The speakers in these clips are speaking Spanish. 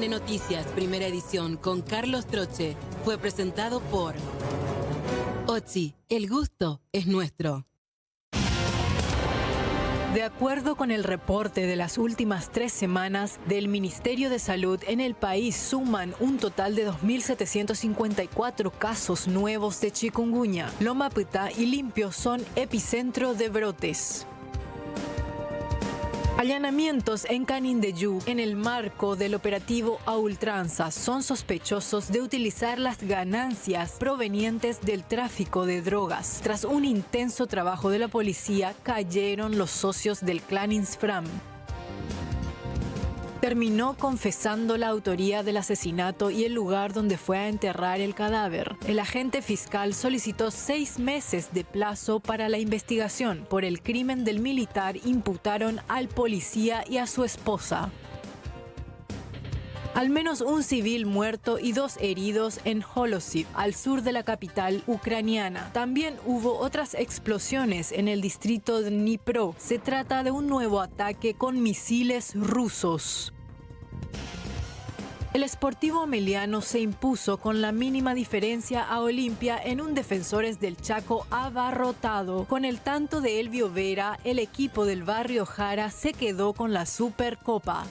TN Noticias, primera edición, con Carlos Troche, fue presentado por Ochi, el gusto es nuestro. De acuerdo con el reporte de las últimas 3 semanas del Ministerio de Salud, en el país suman un total de 2.754 casos nuevos de chikungunya. Loma Ptah y Limpio son epicentro de brotes. Allanamientos en Canindeyú en el marco del operativo A Ultranza son sospechosos de utilizar las ganancias provenientes del tráfico de drogas. Tras un intenso trabajo de la policía, cayeron los socios del clan Insfram. Terminó confesando la autoría del asesinato y el lugar donde fue a enterrar el cadáver. El agente fiscal solicitó 6 meses de plazo para la investigación. Por el crimen del militar imputaron al policía y a su esposa. Al menos un civil muerto y 2 heridos en Holosiv, al sur de la capital ucraniana. También hubo otras explosiones en el distrito de Dnipro. Se trata de un nuevo ataque con misiles rusos. El Sportivo Meliano se impuso con la mínima diferencia a Olimpia en un Defensores del Chaco abarrotado. Con el tanto de Elvio Vera, el equipo del barrio Jara se quedó con la Supercopa.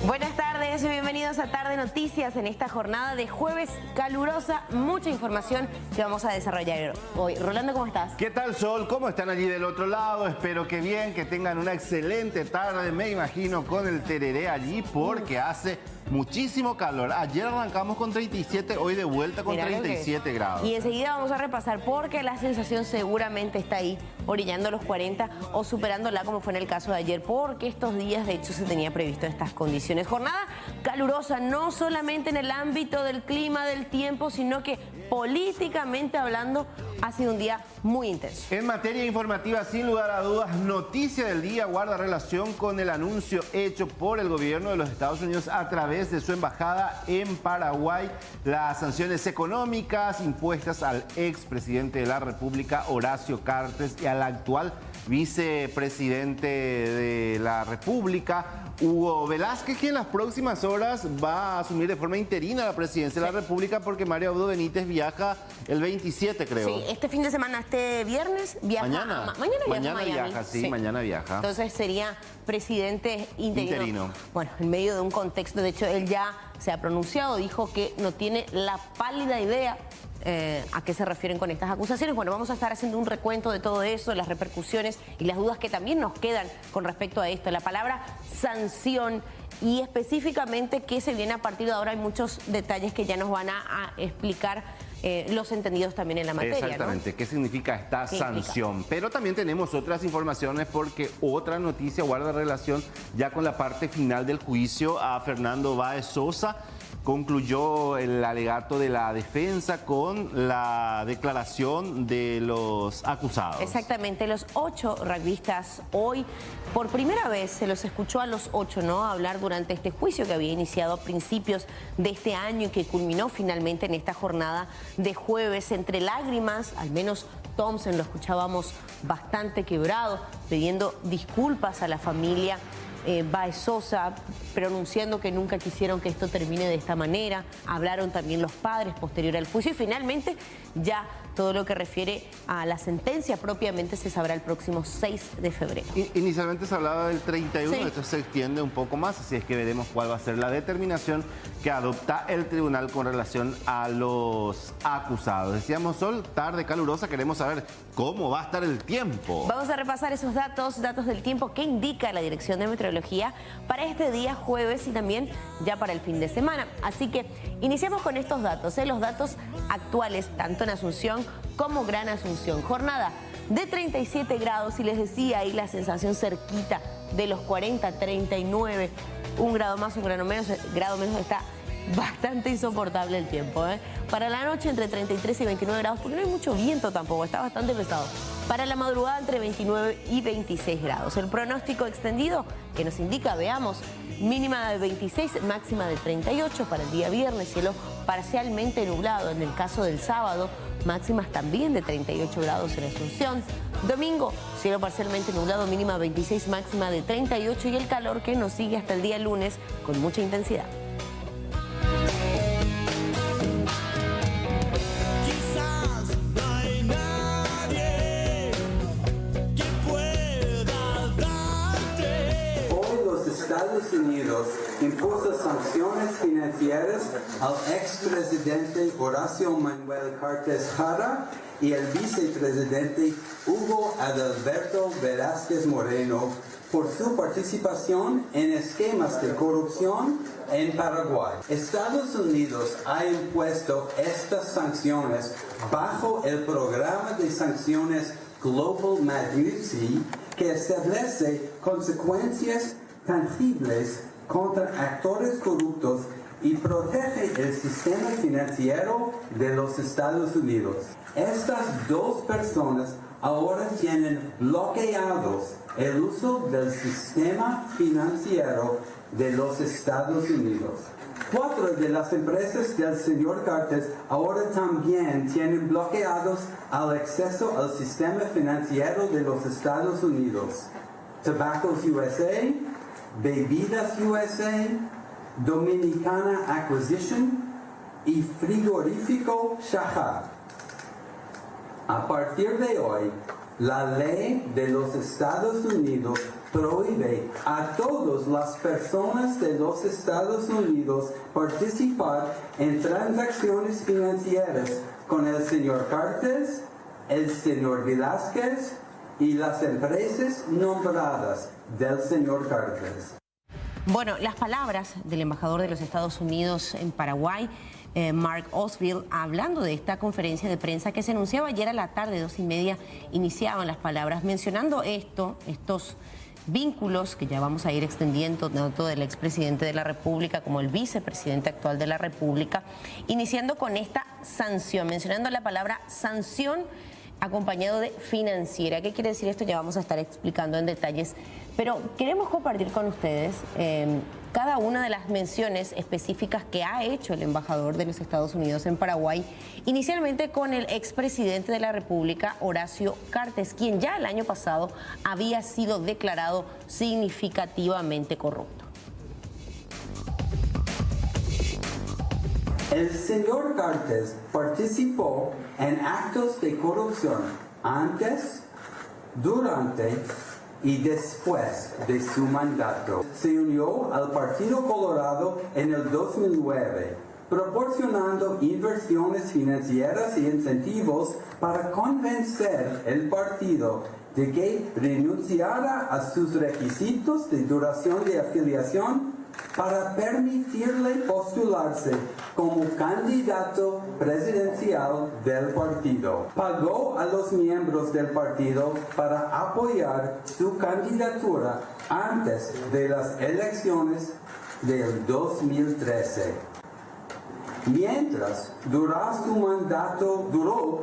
Buenas tardes, bienvenidos a Tarde Noticias en esta jornada de jueves calurosa. Mucha información que vamos a desarrollar hoy. Rolando, ¿cómo estás? ¿Qué tal, Sol? ¿Cómo están allí del otro lado? Espero que bien, que tengan una excelente tarde, me imagino, con el tereré allí, porque hace muchísimo calor. Ayer arrancamos con 37, hoy de vuelta con 37 grados. Y enseguida vamos a repasar porque la sensación seguramente está ahí, orillando los 40 o superándola, como fue en el caso de ayer, porque estos días de hecho se tenía previsto estas condiciones. Jornada calurosa, no solamente en el ámbito del clima, del tiempo, sino que políticamente hablando ha sido un día muy intenso. En materia informativa, sin lugar a dudas, noticia del día guarda relación con el anuncio hecho por el gobierno de los Estados Unidos a través de su embajada en Paraguay, las sanciones económicas impuestas al expresidente de la República, Horacio Cartes, y al actual vicepresidente de la República, Hugo Velázquez, que en las próximas horas va a asumir de forma interina la presidencia de la República porque Mario Abdo Benítez viaja el 27, creo. Sí, este fin de semana, este viernes, viaja. Mañana viaja, sí, mañana viaja. Entonces sería presidente interino. Bueno, en medio de un contexto, de hecho, él ya se ha pronunciado, dijo que no tiene la pálida idea a qué se refieren con estas acusaciones. Bueno, vamos a estar haciendo un recuento de todo eso, las repercusiones y las dudas que también nos quedan con respecto a esto. La palabra sanción y específicamente qué se viene a partir de ahora. Hay muchos detalles que ya nos van a explicar los entendidos también en la materia. Exactamente, ¿no? ¿Qué significa esta sanción? Implica? Pero también tenemos otras informaciones porque otra noticia guarda relación ya con la parte final del juicio a Fernando Báez Sosa. Concluyó el alegato de la defensa con la declaración de los acusados. Exactamente, los 8 rugbyistas hoy, por primera vez se los escuchó a los 8, ¿no?, hablar durante este juicio que había iniciado a principios de este año y que culminó finalmente en esta jornada de jueves. Entre lágrimas, al menos Thompson lo escuchábamos bastante quebrado, pidiendo disculpas a la familia. Báez Sosa pronunciando que nunca quisieron que esto termine de esta manera. Hablaron también los padres posterior al juicio y finalmente ya todo lo que refiere a la sentencia propiamente se sabrá el próximo 6 de febrero. Inicialmente se hablaba del 31, sí. Esto se extiende un poco más, así es que veremos cuál va a ser la determinación que adopta el tribunal con relación a los acusados. Decíamos, Sol, tarde calurosa, queremos saber cómo va a estar el tiempo. Vamos a repasar esos datos del tiempo que indica la Dirección de Meteorología para este día jueves y también ya para el fin de semana. Así que iniciamos con estos datos, los datos actuales, tanto en Asunción como Gran Asunción. Jornada de 37 grados y les decía ahí la sensación cerquita de los 40, 39, un grado más, un grado menos está bastante insoportable el tiempo. Para la noche entre 33 y 29 grados, porque no hay mucho viento tampoco, está bastante pesado. Para la madrugada entre 29 y 26 grados. El pronóstico extendido que nos indica, veamos, mínima de 26, máxima de 38 para el día viernes, cielo parcialmente nublado en el caso del sábado, máximas también de 38 grados en Asunción. Domingo, cielo parcialmente nublado, mínima 26, máxima de 38 y el calor que nos sigue hasta el día lunes con mucha intensidad. Estados Unidos impuso sanciones financieras al expresidente Horacio Manuel Cartes Jara y el vicepresidente Hugo Adalberto Velázquez Moreno por su participación en esquemas de corrupción en Paraguay. Estados Unidos ha impuesto estas sanciones bajo el programa de sanciones Global Magnitsky, que establece consecuencias tangibles contra actores corruptos y protege el sistema financiero de los Estados Unidos. Estas dos personas ahora tienen bloqueados el uso del sistema financiero de los Estados Unidos. 4 de las empresas del señor Cartes ahora también tienen bloqueados el acceso al sistema financiero de los Estados Unidos. Tobaccos USA, Bebidas USA, Dominicana Acquisition y Frigorífico Shahar. A partir de hoy, la ley de los Estados Unidos prohíbe a todas las personas de los Estados Unidos participar en transacciones financieras con el señor Cartes, el señor Velázquez y las empresas nombradas del señor Cartes. Bueno, las palabras del embajador de los Estados Unidos en Paraguay, Mark Oswald, hablando de esta conferencia de prensa que se anunciaba ayer a la tarde, 2:30, iniciaban las palabras mencionando estos vínculos que ya vamos a ir extendiendo, tanto del expresidente de la República como el vicepresidente actual de la República, iniciando con esta sanción, mencionando la palabra sanción acompañado de financiera. ¿Qué quiere decir esto? Ya vamos a estar explicando en detalles, pero queremos compartir con ustedes cada una de las menciones específicas que ha hecho el embajador de los Estados Unidos en Paraguay, inicialmente con el expresidente de la República, Horacio Cartes, quien ya el año pasado había sido declarado significativamente corrupto. El señor Cartes participó en actos de corrupción antes, durante y después de su mandato. Se unió al Partido Colorado en el 2009, proporcionando inversiones financieras y incentivos para convencer el partido de que renunciara a sus requisitos de duración de afiliación para permitirle postularse como candidato presidencial del partido. Pagó a los miembros del partido para apoyar su candidatura antes de las elecciones del 2013. Mientras duró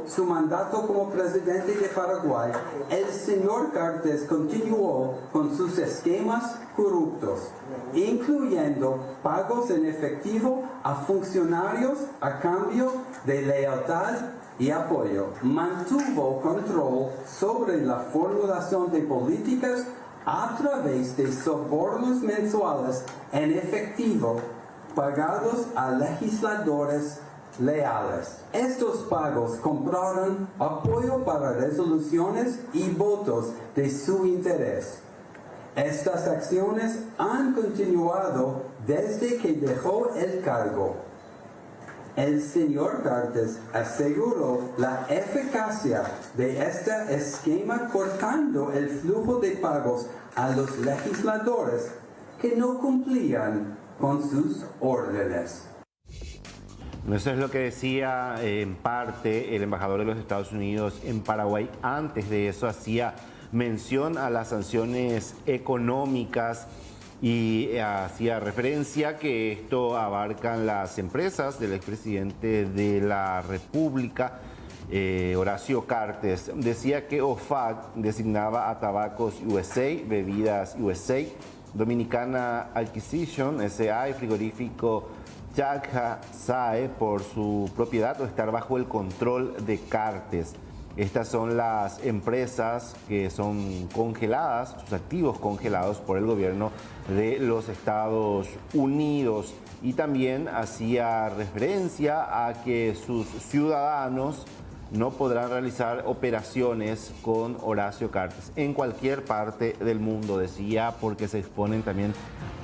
su mandato como presidente de Paraguay, el señor Cartes continuó con sus esquemas corruptos, incluyendo pagos en efectivo a funcionarios a cambio de lealtad y apoyo. Mantuvo control sobre la formulación de políticas a través de sobornos mensuales en efectivo pagados a legisladores leales. Estos pagos compraron apoyo para resoluciones y votos de su interés. Estas acciones han continuado desde que dejó el cargo. El señor Cartes aseguró la eficacia de este esquema cortando el flujo de pagos a los legisladores que no cumplían con sus órdenes. Eso es lo que decía en parte el embajador de los Estados Unidos en Paraguay. Antes de eso hacía mención a las sanciones económicas y hacía referencia que esto abarcan las empresas del expresidente de la República, Horacio Cartes. Decía que OFAC designaba a Tobaccos USA, Bebidas USA, Dominicana Acquisition SA y Frigorífico Chakha Sae por su propiedad o estar bajo el control de Cartes. Estas son las empresas que son congeladas, sus activos congelados por el gobierno de los Estados Unidos. Y también hacía referencia a que sus ciudadanos no podrán realizar operaciones con Horacio Cartes en cualquier parte del mundo, decía, porque se exponen también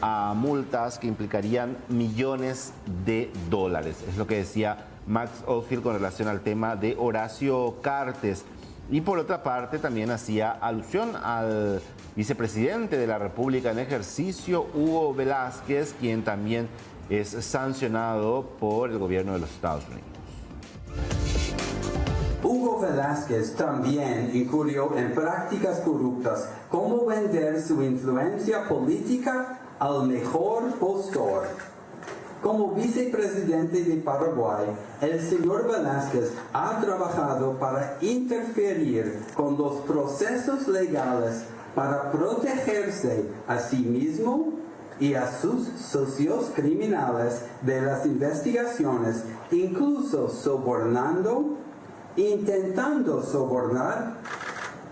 a multas que implicarían millones de dólares. Es lo que decía Max Oldfield con relación al tema de Horacio Cartes. Y por otra parte también hacía alusión al vicepresidente de la República en ejercicio, Hugo Velázquez, quien también es sancionado por el gobierno de los Estados Unidos. Hugo Velázquez también incurrió en prácticas corruptas, como vender su influencia política al mejor postor. Como vicepresidente de Paraguay, el señor Velázquez ha trabajado para interferir con los procesos legales para protegerse a sí mismo y a sus socios criminales de las investigaciones, incluso sobornando, intentando sobornar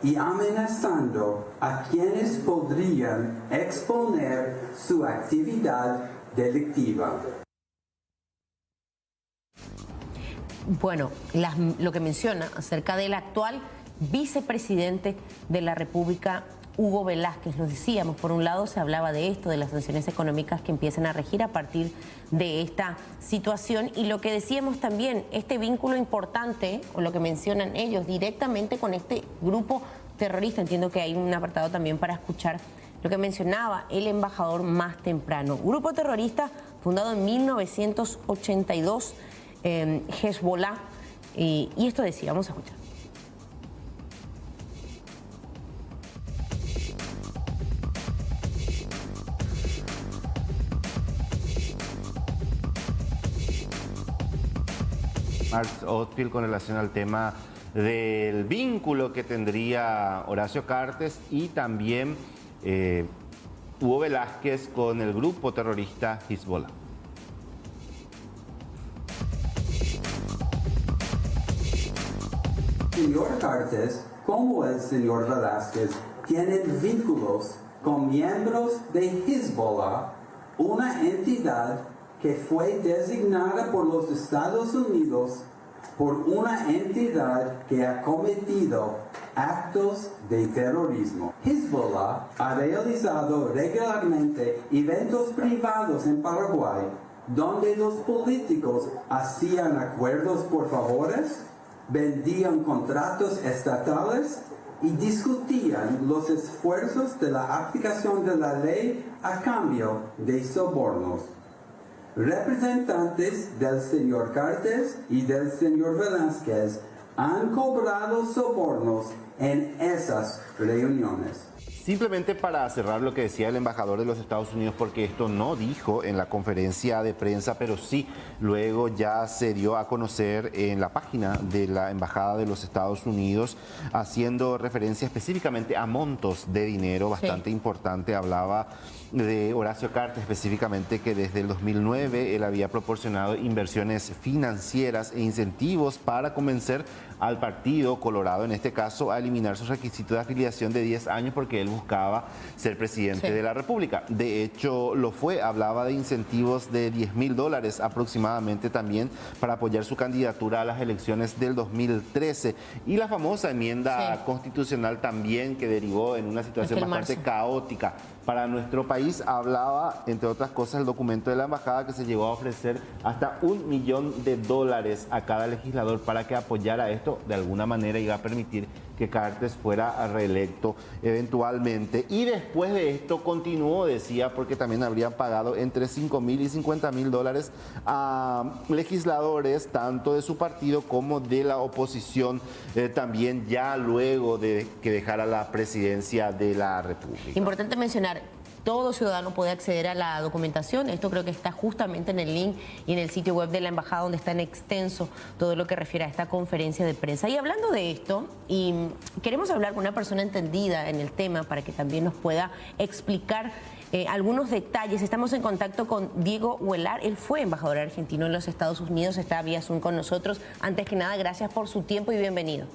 y amenazando a quienes podrían exponer su actividad delictiva. Bueno, lo que menciona acerca del actual vicepresidente de la República, Hugo Velázquez, lo decíamos, por un lado se hablaba de esto, de las sanciones económicas que empiezan a regir a partir de esta situación, y lo que decíamos también, este vínculo importante, o lo que mencionan ellos, directamente con este grupo terrorista. Entiendo que hay un apartado también para escuchar lo que mencionaba el embajador más temprano. Grupo terrorista fundado en 1982, Hezbollah, y esto decía, vamos a escuchar. Max Oldfield con relación al tema del vínculo que tendría Horacio Cartes y también Hugo Velázquez con el grupo terrorista Hezbollah. El señor Cartes, como el señor Velázquez, tienen vínculos con miembros de Hezbollah, una entidad que fue designada por los Estados Unidos por una entidad que ha cometido actos de terrorismo. Hezbollah ha realizado regularmente eventos privados en Paraguay, donde los políticos hacían acuerdos por favores, vendían contratos estatales y discutían los esfuerzos de la aplicación de la ley a cambio de sobornos. Representantes del señor Cartes y del señor Velázquez han cobrado sobornos en esas reuniones. Simplemente para cerrar lo que decía el embajador de los Estados Unidos, porque esto no dijo en la conferencia de prensa, pero sí luego ya se dio a conocer en la página de la Embajada de los Estados Unidos, haciendo referencia específicamente a montos de dinero bastante importante. Hablaba de Horacio Cartes específicamente, que desde el 2009 él había proporcionado inversiones financieras e incentivos para convencer al Partido Colorado, en este caso, a eliminar sus requisitos de afiliación de 10 años porque él buscaba ser presidente de la República. De hecho, lo fue, hablaba de incentivos de $10.000 aproximadamente también para apoyar su candidatura a las elecciones del 2013. Y la famosa enmienda constitucional también, que derivó en una situación bastante caótica para nuestro país. Hablaba, entre otras cosas, el documento de la embajada, que se llegó a ofrecer hasta $1 millón a cada legislador para que apoyara esto. De alguna manera iba a permitir que Cartes fuera reelecto eventualmente. Y después de esto continuó, decía, porque también habrían pagado entre $5.000 y $50.000 a legisladores, tanto de su partido como de la oposición, también ya luego de que dejara la presidencia de la República. Importante mencionar, todo ciudadano puede acceder a la documentación. Esto creo que está justamente en el link y en el sitio web de la embajada, donde está en extenso todo lo que refiere a esta conferencia de prensa. Y hablando de esto, y queremos hablar con una persona entendida en el tema para que también nos pueda explicar algunos detalles. Estamos en contacto con Diego Huelar. Él fue embajador argentino en los Estados Unidos, está vía Zoom con nosotros. Antes que nada, gracias por su tiempo y bienvenido.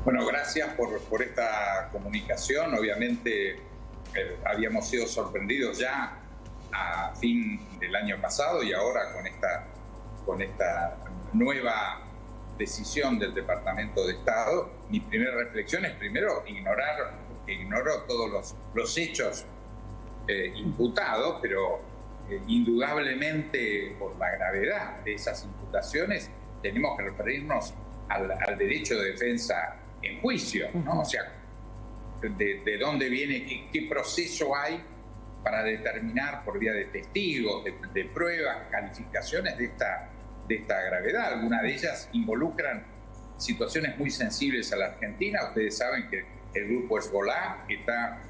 Bueno, gracias por esta comunicación. Obviamente habíamos sido sorprendidos ya a fin del año pasado y ahora con esta nueva decisión del Departamento de Estado. Mi primera reflexión es primero ignoro todos los hechos imputados, pero indudablemente por la gravedad de esas imputaciones tenemos que referirnos al derecho de defensa en juicio, ¿no? O sea, de dónde viene, qué proceso hay para determinar por vía de testigos, de pruebas, calificaciones de esta gravedad. Algunas de ellas involucran situaciones muy sensibles a la Argentina. Ustedes saben que el grupo Hezbollah está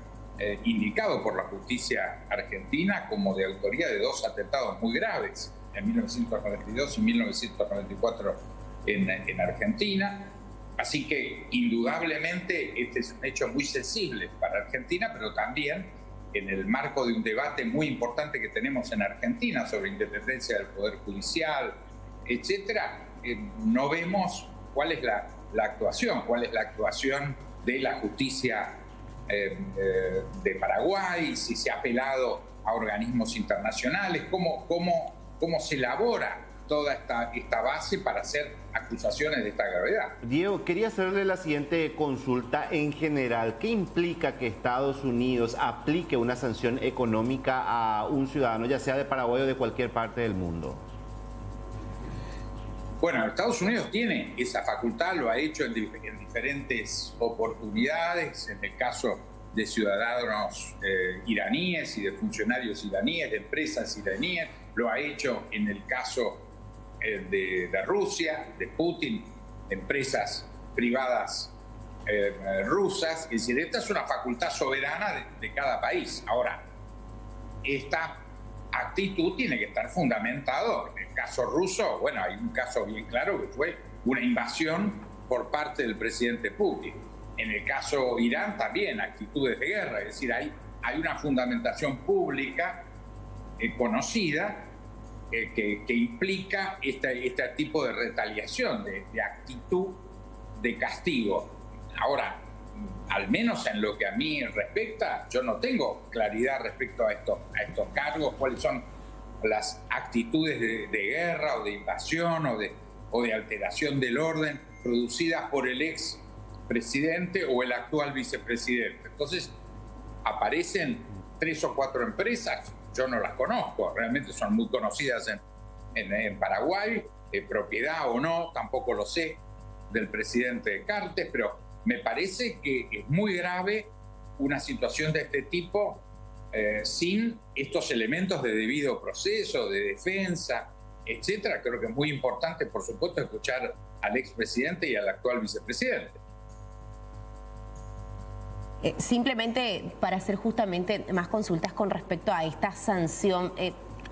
indicado por la justicia argentina como de autoría de 2 atentados muy graves, en 1992 y 1994 en Argentina. Así que indudablemente este es un hecho muy sensible para Argentina, pero también en el marco de un debate muy importante que tenemos en Argentina sobre independencia del Poder Judicial, etcétera, no vemos cuál es la actuación de la justicia de Paraguay, si se ha apelado a organismos internacionales, cómo se elabora toda esta base para hacer acusaciones de esta gravedad. Diego, quería hacerle la siguiente consulta en general. ¿Qué implica que Estados Unidos aplique una sanción económica a un ciudadano, ya sea de Paraguay o de cualquier parte del mundo? Bueno, Estados Unidos tiene esa facultad, lo ha hecho en diferentes oportunidades, en el caso de ciudadanos iraníes y de funcionarios iraníes, de empresas iraníes, lo ha hecho en el caso de Rusia, de Putin, empresas privadas rusas. Es decir, esta es una facultad soberana de cada país. Ahora, esta actitud tiene que estar fundamentado. En el caso ruso, bueno, hay un caso bien claro que fue una invasión por parte del presidente Putin. En el caso Irán también, actitudes de guerra, es decir, hay una fundamentación pública conocida que implica este tipo de retaliación, de actitud de castigo. Ahora, al menos en lo que a mí respecta, yo no tengo claridad respecto a estos cargos, cuáles son las actitudes de guerra o de invasión o de alteración del orden producidas por el ex presidente o el actual vicepresidente. Entonces, aparecen 3 o 4 empresas, yo no las conozco, realmente son muy conocidas en Paraguay, propiedad o no, tampoco lo sé, del presidente Cartes, pero me parece que es muy grave una situación de este tipo sin estos elementos de debido proceso, de defensa, etcétera. Creo que es muy importante, por supuesto, escuchar al expresidente y al actual vicepresidente. Simplemente para hacer justamente más consultas con respecto a esta sanción,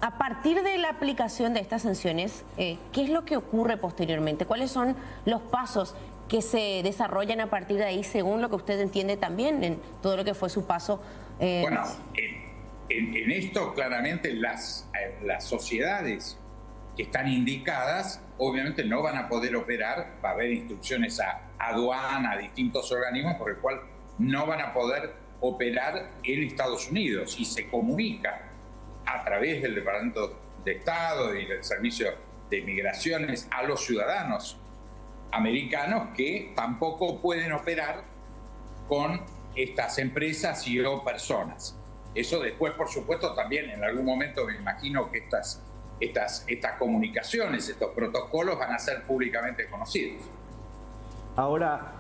a partir de la aplicación de estas sanciones, ¿qué es lo que ocurre posteriormente? ¿Cuáles son los pasos que se desarrollan a partir de ahí, según lo que usted entiende también en todo lo que fue su paso? Bueno, en esto claramente las sociedades que están indicadas obviamente no van a poder operar, va a haber instrucciones a aduana, a distintos organismos por el cual no van a poder operar en Estados Unidos, y se comunica a través del Departamento de Estado y del Servicio de Migraciones a los ciudadanos americanos que tampoco pueden operar con estas empresas y o personas. Eso después, por supuesto, también en algún momento me imagino que estas comunicaciones, estos protocolos van a ser públicamente conocidos. Ahora,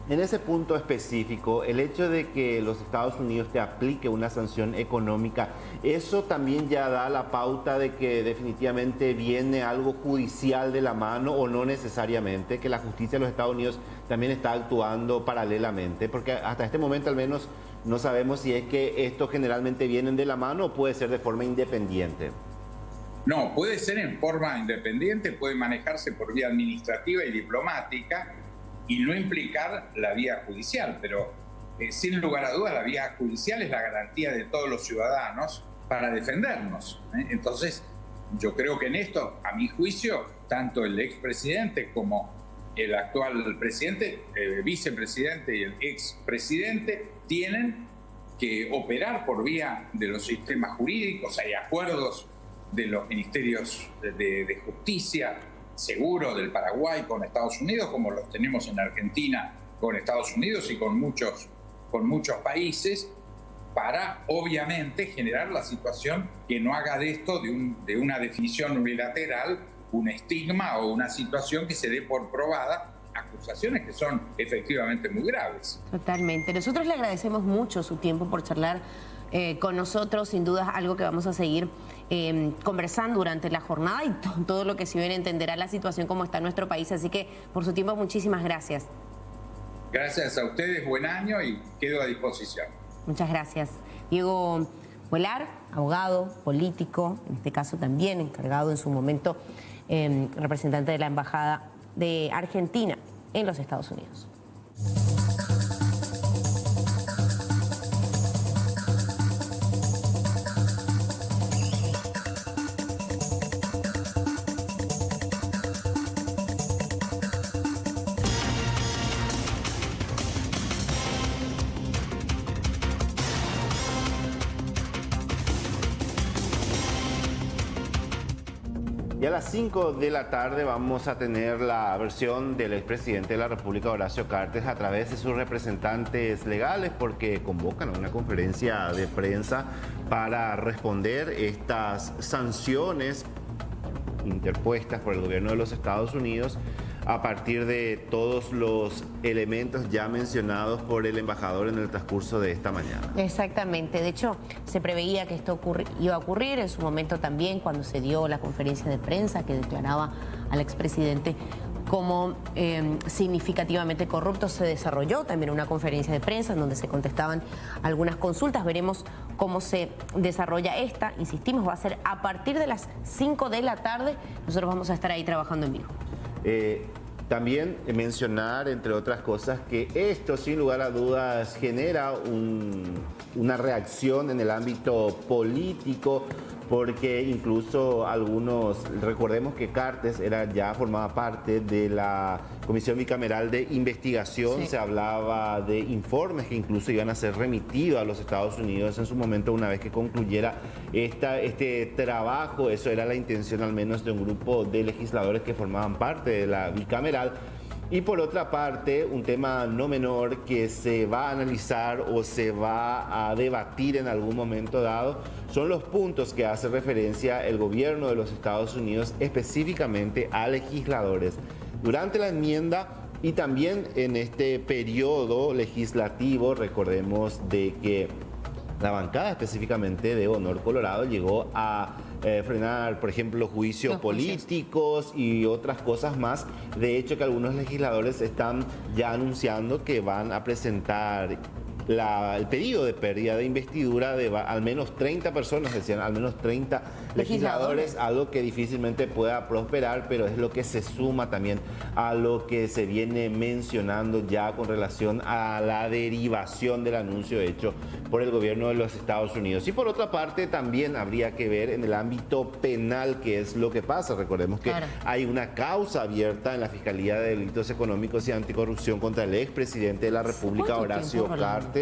En ese punto específico, el hecho de que los Estados Unidos te aplique una sanción económica, ¿eso también ya da la pauta de que definitivamente viene algo judicial de la mano o no necesariamente? Que la justicia de los Estados Unidos también está actuando paralelamente, porque hasta este momento al menos no sabemos si es que estos generalmente vienen de la mano o puede ser de forma independiente. No, puede ser en forma independiente, puede manejarse por vía administrativa y diplomática y no implicar la vía judicial, pero sin lugar a dudas la vía judicial es la garantía de todos los ciudadanos para defendernos. Entonces, yo creo que en esto, a mi juicio, tanto el expresidente como el actual presidente, vicepresidente y el expresidente tienen que operar por vía de los sistemas jurídicos. Hay acuerdos de los ministerios de justicia, seguro del Paraguay con Estados Unidos, como los tenemos en Argentina con Estados Unidos y con muchos países, para obviamente generar la situación que no haga de esto, de una definición unilateral, un estigma o una situación que se dé por probada, acusaciones que son efectivamente muy graves. Totalmente. Nosotros le agradecemos mucho su tiempo por charlar con nosotros. Sin duda es algo que vamos a seguir conversando durante la jornada y todo lo que se viene entenderá la situación como está en nuestro país. Así que por su tiempo, muchísimas gracias. Gracias a ustedes, buen año y quedo a disposición. Muchas gracias. Diego Huelar, abogado, político, en este caso también encargado en su momento, representante de la Embajada de Argentina en los Estados Unidos. Y a las 5 de la tarde vamos a tener la versión del expresidente de la República, Horacio Cartes, a través de sus representantes legales, porque convocan a una conferencia de prensa para responder estas sanciones interpuestas por el gobierno de los Estados Unidos a partir de todos los elementos ya mencionados por el embajador en el transcurso de esta mañana. Exactamente. De hecho, se preveía que esto iba a ocurrir en su momento también, cuando se dio la conferencia de prensa que declaraba al expresidente como significativamente corrupto. Se desarrolló también una conferencia de prensa en donde se contestaban algunas consultas. Veremos cómo se desarrolla esta. Insistimos, va a ser a partir de las 5 de la tarde. Nosotros vamos a estar ahí trabajando en vivo. También mencionar, entre otras cosas, que esto sin lugar a dudas genera una reacción en el ámbito político, porque incluso algunos, recordemos que Cartes formaba parte de la Comisión Bicameral de Investigación, sí. Se hablaba de informes que incluso iban a ser remitidos a los Estados Unidos en su momento una vez que concluyera este trabajo. Eso era la intención al menos de un grupo de legisladores que formaban parte de la Bicameral. Y por otra parte, un tema no menor que se va a analizar o se va a debatir en algún momento dado son los puntos que hace referencia el gobierno de los Estados Unidos específicamente a legisladores. Durante la enmienda y también en este periodo legislativo, recordemos de que la bancada específicamente de Honor Colorado llegó a frenar, por ejemplo, juicios políticos y otras cosas más. De hecho, que algunos legisladores están ya anunciando que van a presentar el pedido de pérdida de investidura de al menos 30 personas, decían, al menos 30 legisladores, algo que difícilmente pueda prosperar, pero es lo que se suma también a lo que se viene mencionando ya con relación a la derivación del anuncio hecho por el gobierno de los Estados Unidos. Y por otra parte, también habría que ver en el ámbito penal qué es lo que pasa. Recordemos que hay una causa abierta en la Fiscalía de Delitos Económicos y Anticorrupción contra el expresidente de la República, Horacio Cartes.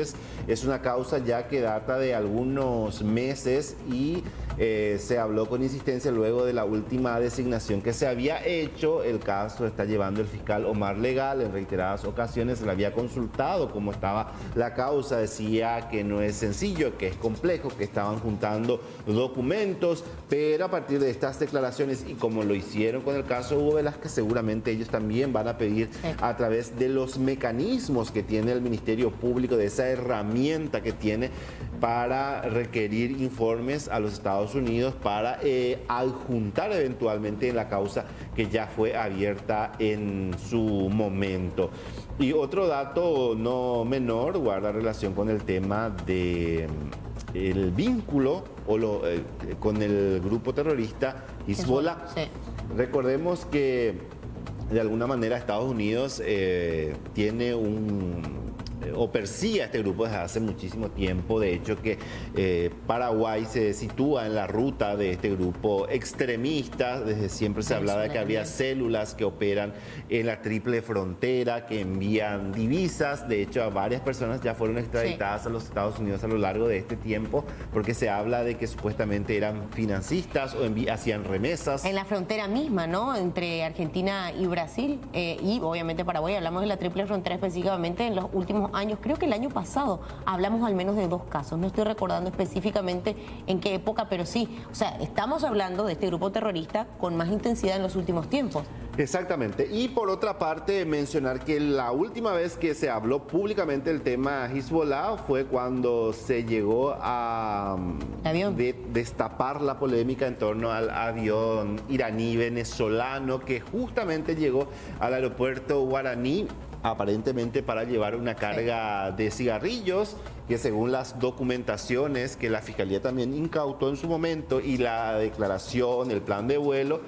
Es una causa ya que data de algunos meses y se habló con insistencia luego de la última designación que se había hecho. El caso está llevando el fiscal Omar Legal. En reiteradas ocasiones se le había consultado cómo estaba la causa. Decía que no es sencillo, que es complejo, que estaban juntando documentos, pero a partir de estas declaraciones y como lo hicieron con el caso Hugo Velázquez, seguramente ellos también van a pedir a través de los mecanismos que tiene el Ministerio Público, de esa herramienta que tiene para requerir informes a los Estados Unidos para adjuntar eventualmente en la causa que ya fue abierta en su momento. Y otro dato no menor guarda relación con el tema de el vínculo con el grupo terrorista Hezbollah. Sí. Recordemos que de alguna manera Estados Unidos tiene o persigue a este grupo desde hace muchísimo tiempo. De hecho que Paraguay se sitúa en la ruta de este grupo extremista. Desde siempre se hablaba de que había células que operan en la triple frontera, que envían divisas. De hecho, a varias personas ya fueron extraditadas a los Estados Unidos a lo largo de este tiempo, porque se habla de que supuestamente eran financistas o hacían remesas. En la frontera misma, ¿no? Entre Argentina y Brasil y obviamente Paraguay. Hablamos de la triple frontera específicamente en los últimos años. Creo que el año pasado hablamos al menos de 2 casos. No estoy recordando específicamente en qué época, pero sí. O sea, estamos hablando de este grupo terrorista con más intensidad en los últimos tiempos. Exactamente. Y por otra parte, mencionar que la última vez que se habló públicamente del tema Hezbollah fue cuando se llegó a destapar la polémica en torno al avión iraní venezolano que justamente llegó al aeropuerto Guaraní, aparentemente para llevar una carga de cigarrillos, que según las documentaciones que la Fiscalía también incautó en su momento y la declaración, el plan de vuelo,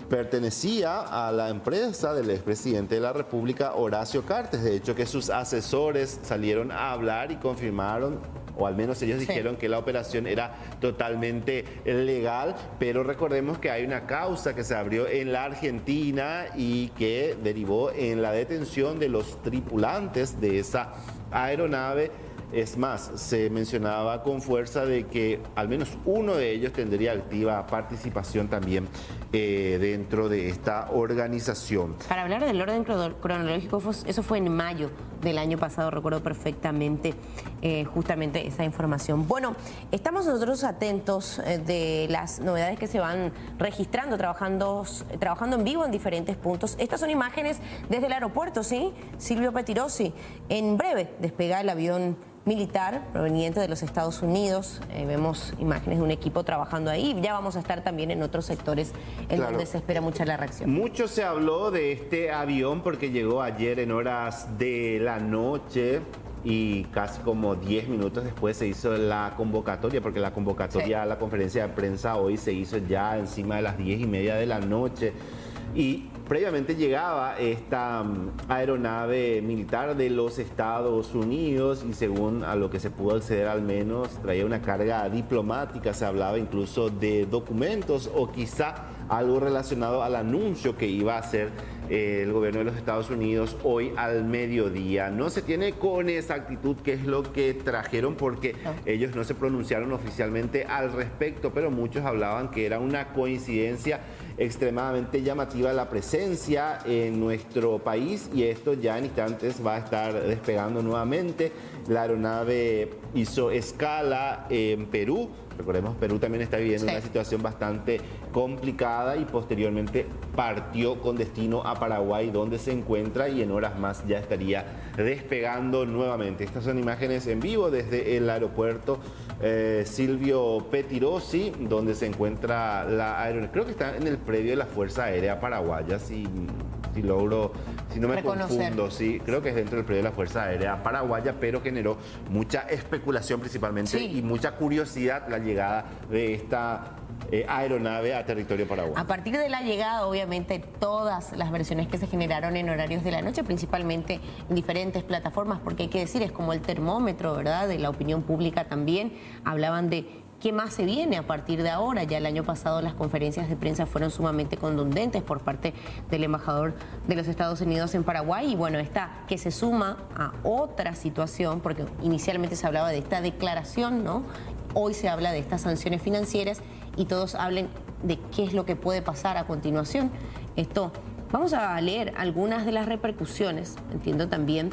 pertenecía a la empresa del expresidente de la República, Horacio Cartes. De hecho, que sus asesores salieron a hablar y confirmaron, o al menos ellos dijeron que la operación era totalmente legal, pero recordemos que hay una causa que se abrió en la Argentina y que derivó en la detención de los tripulantes de esa aeronave. Es más, se mencionaba con fuerza de que al menos uno de ellos tendría activa participación también dentro de esta organización. Para hablar del orden cronológico, eso fue en mayo del año pasado, recuerdo perfectamente justamente esa información. Bueno, estamos nosotros atentos de las novedades que se van registrando, trabajando en vivo en diferentes puntos. Estas son imágenes desde el aeropuerto, ¿sí? Silvio Pettirossi. En breve despega el avión militar proveniente de los Estados Unidos. Vemos imágenes de un equipo trabajando ahí. Ya vamos a estar también en otros sectores en donde se espera mucha la reacción. Mucho se habló de este avión porque llegó ayer en horas de la noche y casi como 10 minutos después se hizo la convocatoria, porque la convocatoria a la conferencia de prensa hoy se hizo ya encima de las 10:30 de la noche. Y previamente llegaba esta aeronave militar de los Estados Unidos y según a lo que se pudo acceder al menos traía una carga diplomática, se hablaba incluso de documentos o quizá algo relacionado al anuncio que iba a hacer el gobierno de los Estados Unidos hoy al mediodía. No se tiene con exactitud qué es lo que trajeron porque ellos no se pronunciaron oficialmente al respecto, pero muchos hablaban que era una coincidencia extremadamente llamativa la presencia en nuestro país y esto ya en instantes va a estar despegando nuevamente. La aeronave hizo escala en Perú. Recordemos, Perú también está viviendo una situación bastante complicada y posteriormente partió con destino a Paraguay, donde se encuentra y en horas más ya estaría despegando nuevamente. Estas son imágenes en vivo desde el aeropuerto Silvio Pettirossi, donde se encuentra la aeronave. Creo que está en el predio de la Fuerza Aérea Paraguaya, si no me confundo, sí, creo que es dentro del predio de la Fuerza Aérea Paraguaya, pero generó mucha especulación principalmente y mucha curiosidad la llegada de esta aeronave a territorio paraguayo. A partir de la llegada, obviamente, todas las versiones que se generaron en horarios de la noche, principalmente en diferentes plataformas, porque hay que decir, es como el termómetro, ¿verdad?, de la opinión pública también. Hablaban de ¿qué más se viene a partir de ahora? Ya el año pasado las conferencias de prensa fueron sumamente contundentes por parte del embajador de los Estados Unidos en Paraguay y bueno, esta que se suma a otra situación, porque inicialmente se hablaba de esta declaración, ¿no? Hoy se habla de estas sanciones financieras y todos hablen de qué es lo que puede pasar a continuación. Vamos a leer algunas de las repercusiones. Entiendo también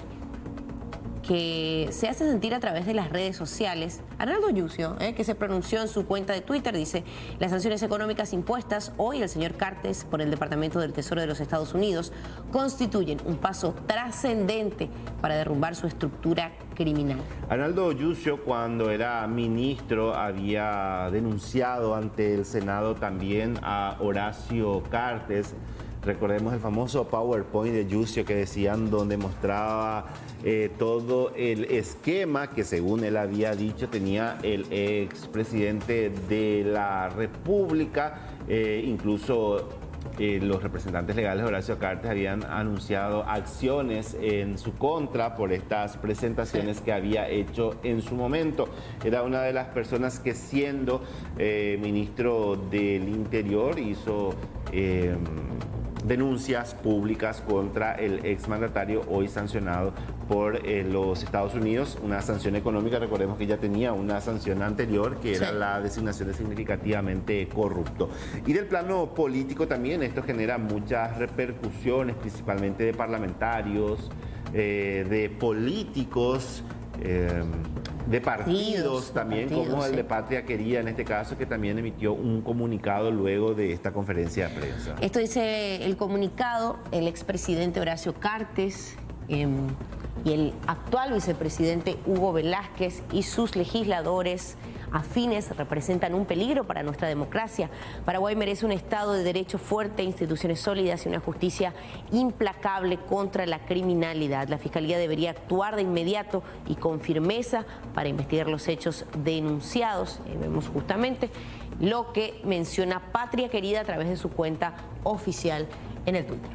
que se hace sentir a través de las redes sociales. Arnaldo Yucio, que se pronunció en su cuenta de Twitter, dice: las sanciones económicas impuestas hoy al señor Cartes por el Departamento del Tesoro de los Estados Unidos constituyen un paso trascendente para derrumbar su estructura criminal. Arnaldo Yucio, cuando era ministro, había denunciado ante el Senado también a Horacio Cartes. Recordemos el famoso PowerPoint de Yucio que decían, donde mostraba todo el esquema que, según él había dicho, tenía el expresidente de la República. Incluso los representantes legales de Horacio Cartes habían anunciado acciones en su contra por estas presentaciones que había hecho en su momento. Era una de las personas que, siendo ministro del Interior, hizo denuncias públicas contra el exmandatario, hoy sancionado por los Estados Unidos. Una sanción económica, recordemos que ya tenía una sanción anterior, que era la designación de significativamente corrupto. Y del plano político también esto genera muchas repercusiones, principalmente de parlamentarios, de políticos, de partidos también, como el de Patria Querida, en este caso, que también emitió un comunicado luego de esta conferencia de prensa. Esto dice el comunicado: el expresidente Horacio Cartes y el actual vicepresidente Hugo Velázquez y sus legisladores afines representan un peligro para nuestra democracia. Paraguay merece un Estado de Derecho fuerte, instituciones sólidas y una justicia implacable contra la criminalidad. La Fiscalía debería actuar de inmediato y con firmeza para investigar los hechos denunciados. Vemos justamente lo que menciona Patria Querida a través de su cuenta oficial en el Twitter.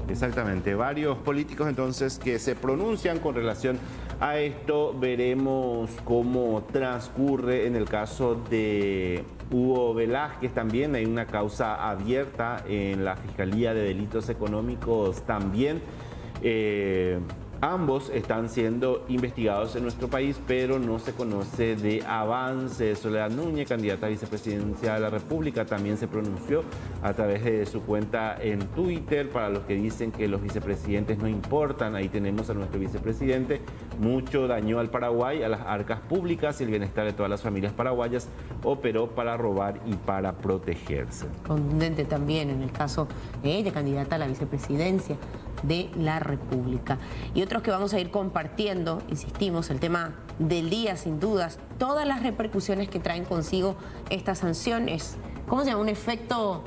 Exactamente, varios políticos entonces que se pronuncian con relación a esto. Veremos cómo transcurre en el caso de Hugo Velázquez. También hay una causa abierta en la Fiscalía de Delitos Económicos también. Ambos están siendo investigados en nuestro país, pero no se conoce de avance. Soledad Núñez, candidata a vicepresidencia de la República, también se pronunció a través de su cuenta en Twitter. Para los que dicen que los vicepresidentes no importan, ahí tenemos a nuestro vicepresidente. Mucho dañó al Paraguay, a las arcas públicas y el bienestar de todas las familias paraguayas. Operó para robar y para protegerse. Contundente también en el caso de ella, candidata a la vicepresidencia de la República. Y otros que vamos a ir compartiendo, insistimos, el tema del día, sin dudas, todas las repercusiones que traen consigo estas sanciones. ¿Cómo se llama? Un efecto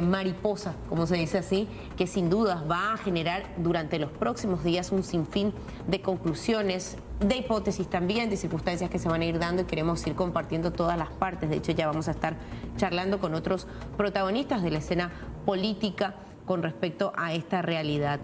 mariposa, como se dice así, que sin dudas va a generar durante los próximos días un sinfín de conclusiones, de hipótesis también, de circunstancias que se van a ir dando, y queremos ir compartiendo todas las partes. De hecho, ya vamos a estar charlando con otros protagonistas de la escena política con respecto a esta realidad.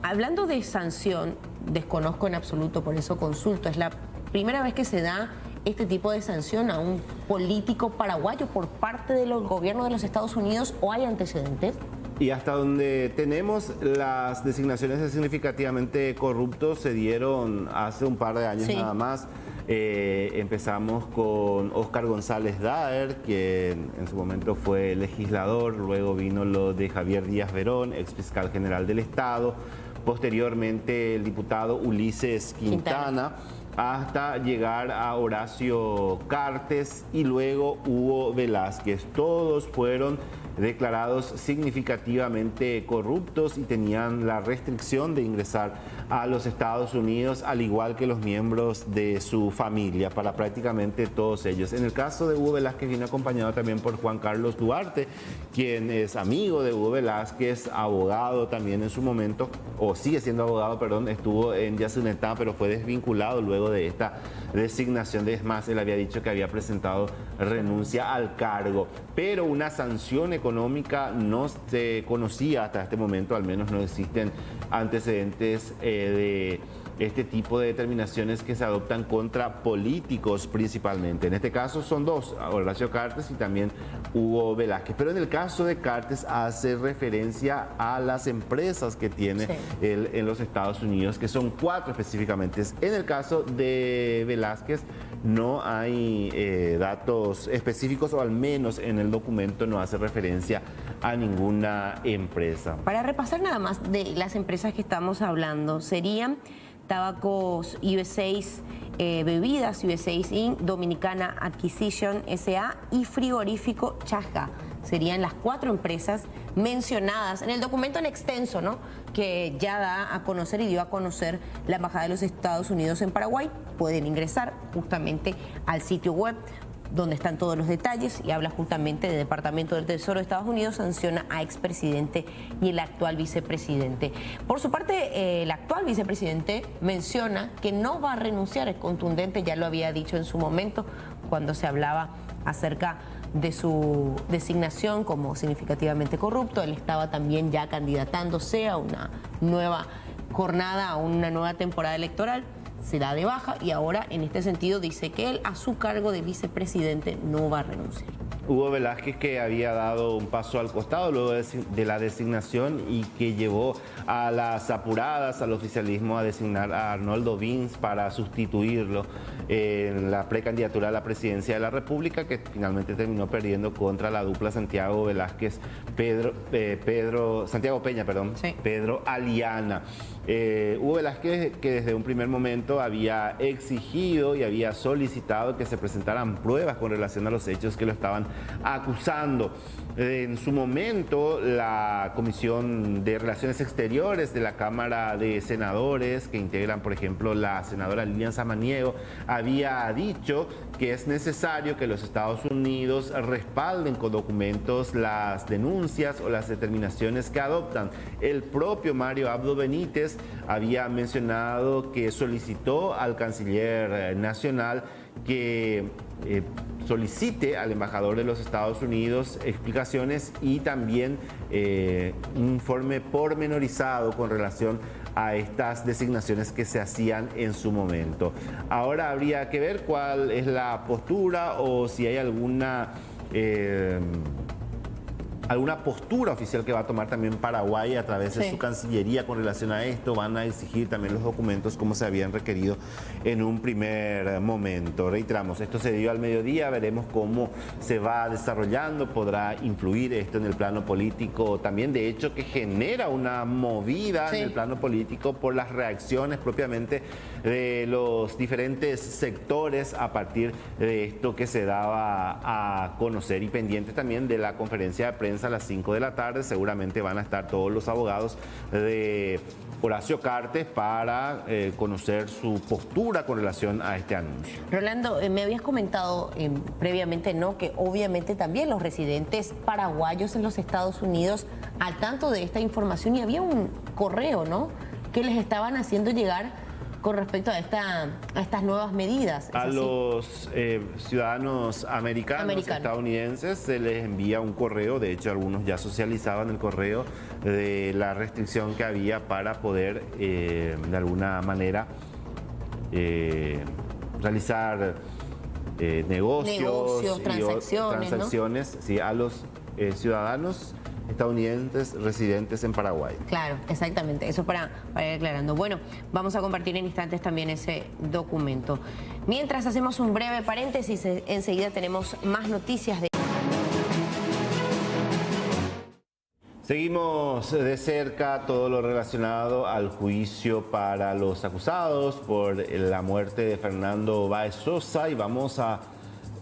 Hablando de sanción, desconozco en absoluto, por eso consulto, ¿es la primera vez que se da este tipo de sanción a un político paraguayo por parte del gobierno de los Estados Unidos, o hay antecedentes? Y hasta donde tenemos, las designaciones de significativamente corruptos se dieron hace un par de años nada más. Empezamos con Óscar González Daer, que en su momento fue legislador. Luego vino lo de Javier Díaz Verón, ex fiscal general del Estado. Posteriormente el diputado Ulises Quintana, hasta llegar a Horacio Cartes y luego Hugo Velázquez. Todos fueron declarados significativamente corruptos y tenían la restricción de ingresar a los Estados Unidos, al igual que los miembros de su familia, para prácticamente todos ellos. En el caso de Hugo Velázquez vino acompañado también por Juan Carlos Duarte, quien es amigo de Hugo Velázquez, abogado también en su momento, o sigue siendo abogado, perdón, estuvo en Yacyretá, pero fue desvinculado luego de esta designación. Es más, él había dicho que había presentado renuncia al cargo, pero una sanción económica no se conocía hasta este momento. Al menos no existen antecedentes de este tipo de determinaciones que se adoptan contra políticos principalmente. En este caso son dos, Horacio Cartes y también Hugo Velázquez. Pero en el caso de Cartes hace referencia a las empresas que tiene él en los Estados Unidos, que son 4 específicamente. En el caso de Velázquez no hay datos específicos, o al menos en el documento no hace referencia a ninguna empresa. Para repasar nada más de las empresas que estamos hablando, serían Tabacos US6, Bebidas US6 Inc., Dominicana Acquisition S.A. y Frigorífico Chasca. Serían las 4 empresas mencionadas en el documento en extenso, ¿no?, que ya da a conocer y dio a conocer la Embajada de los Estados Unidos en Paraguay. Pueden ingresar justamente al sitio web donde están todos los detalles y habla justamente del Departamento del Tesoro de Estados Unidos, sanciona a expresidente y el actual vicepresidente. Por su parte, el actual vicepresidente menciona que no va a renunciar, es contundente, ya lo había dicho en su momento cuando se hablaba acerca de su designación como significativamente corrupto. Él estaba también ya candidatándose a una nueva jornada, a una nueva temporada electoral. Se da de baja y ahora en este sentido dice que él a su cargo de vicepresidente no va a renunciar. Hugo Velázquez, que había dado un paso al costado luego de la designación y que llevó a las apuradas al oficialismo a designar a Arnoldo Vince para sustituirlo en la precandidatura a la presidencia de la República, que finalmente terminó perdiendo contra la dupla Santiago Velázquez, Santiago Peña, sí. Pedro Aliana. Hugo Velázquez, que desde un primer momento había exigido y había solicitado que se presentaran pruebas con relación a los hechos que lo estaban acusando. En su momento, la Comisión de Relaciones Exteriores de la Cámara de Senadores, que integran, por ejemplo, la senadora Lilian Samaniego, había dicho que es necesario que los Estados Unidos respalden con documentos las denuncias o las determinaciones que adoptan. El propio Mario Abdo Benítez había mencionado que solicitó al canciller nacional que solicite al embajador de los Estados Unidos explicaciones y también un informe pormenorizado con relación a estas designaciones que se hacían en su momento. Ahora habría que ver cuál es la postura o si hay alguna postura oficial que va a tomar también Paraguay a través de su Cancillería con relación a esto. Van a exigir también los documentos como se habían requerido en un primer momento. Reiteramos, esto se dio al mediodía, veremos cómo se va desarrollando, podrá influir esto en el plano político también, de hecho que genera una movida en el plano político por las reacciones propiamente de los diferentes sectores a partir de esto que se daba a conocer, y pendientes también de la conferencia de prensa a las 5 de la tarde. Seguramente van a estar todos los abogados de Horacio Cartes para conocer su postura con relación a este anuncio. Rolando, me habías comentado previamente, ¿no?, que obviamente también los residentes paraguayos en los Estados Unidos al tanto de esta información, y había un correo, ¿no?, que les estaban haciendo llegar con respecto a estas nuevas medidas. A los ciudadanos americanos, estadounidenses, se les envía un correo, de hecho algunos ya socializaban el correo de la restricción que había para poder de alguna manera realizar negocios, transacciones, ¿no?, sí, a los ciudadanos estadounidenses residentes en Paraguay. Claro, exactamente, eso para ir aclarando. Bueno, vamos a compartir en instantes también ese documento. Mientras hacemos un breve paréntesis, enseguida tenemos más noticias de... Seguimos de cerca todo lo relacionado al juicio para los acusados por la muerte de Fernando Báez Sosa, y vamos a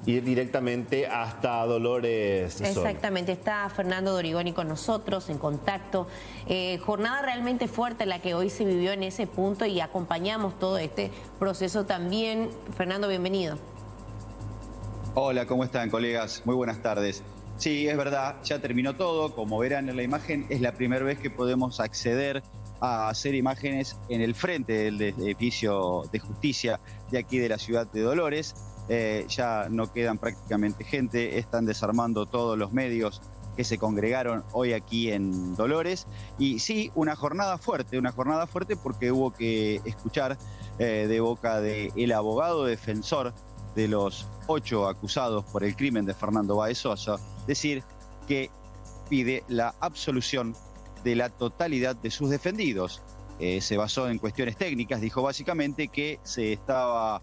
ir directamente hasta Dolores. Exactamente, está Fernando Dorigoni con nosotros en contacto. Jornada realmente fuerte la que hoy se vivió en ese punto y acompañamos todo este proceso también. Fernando, bienvenido. Hola, ¿cómo están, colegas? Muy buenas tardes. Sí, es verdad, ya terminó todo. Como verán en la imagen, es la primera vez que podemos acceder a hacer imágenes en el frente del edificio de justicia de aquí de la ciudad de Dolores. Ya no quedan prácticamente gente, están desarmando todos los medios que se congregaron hoy aquí en Dolores. Y sí, una jornada fuerte porque hubo que escuchar de boca del abogado defensor de los 8 acusados por el crimen de Fernando Báez Sosa decir que pide la absolución de la totalidad de sus defendidos. Se basó en cuestiones técnicas, dijo básicamente que se estaba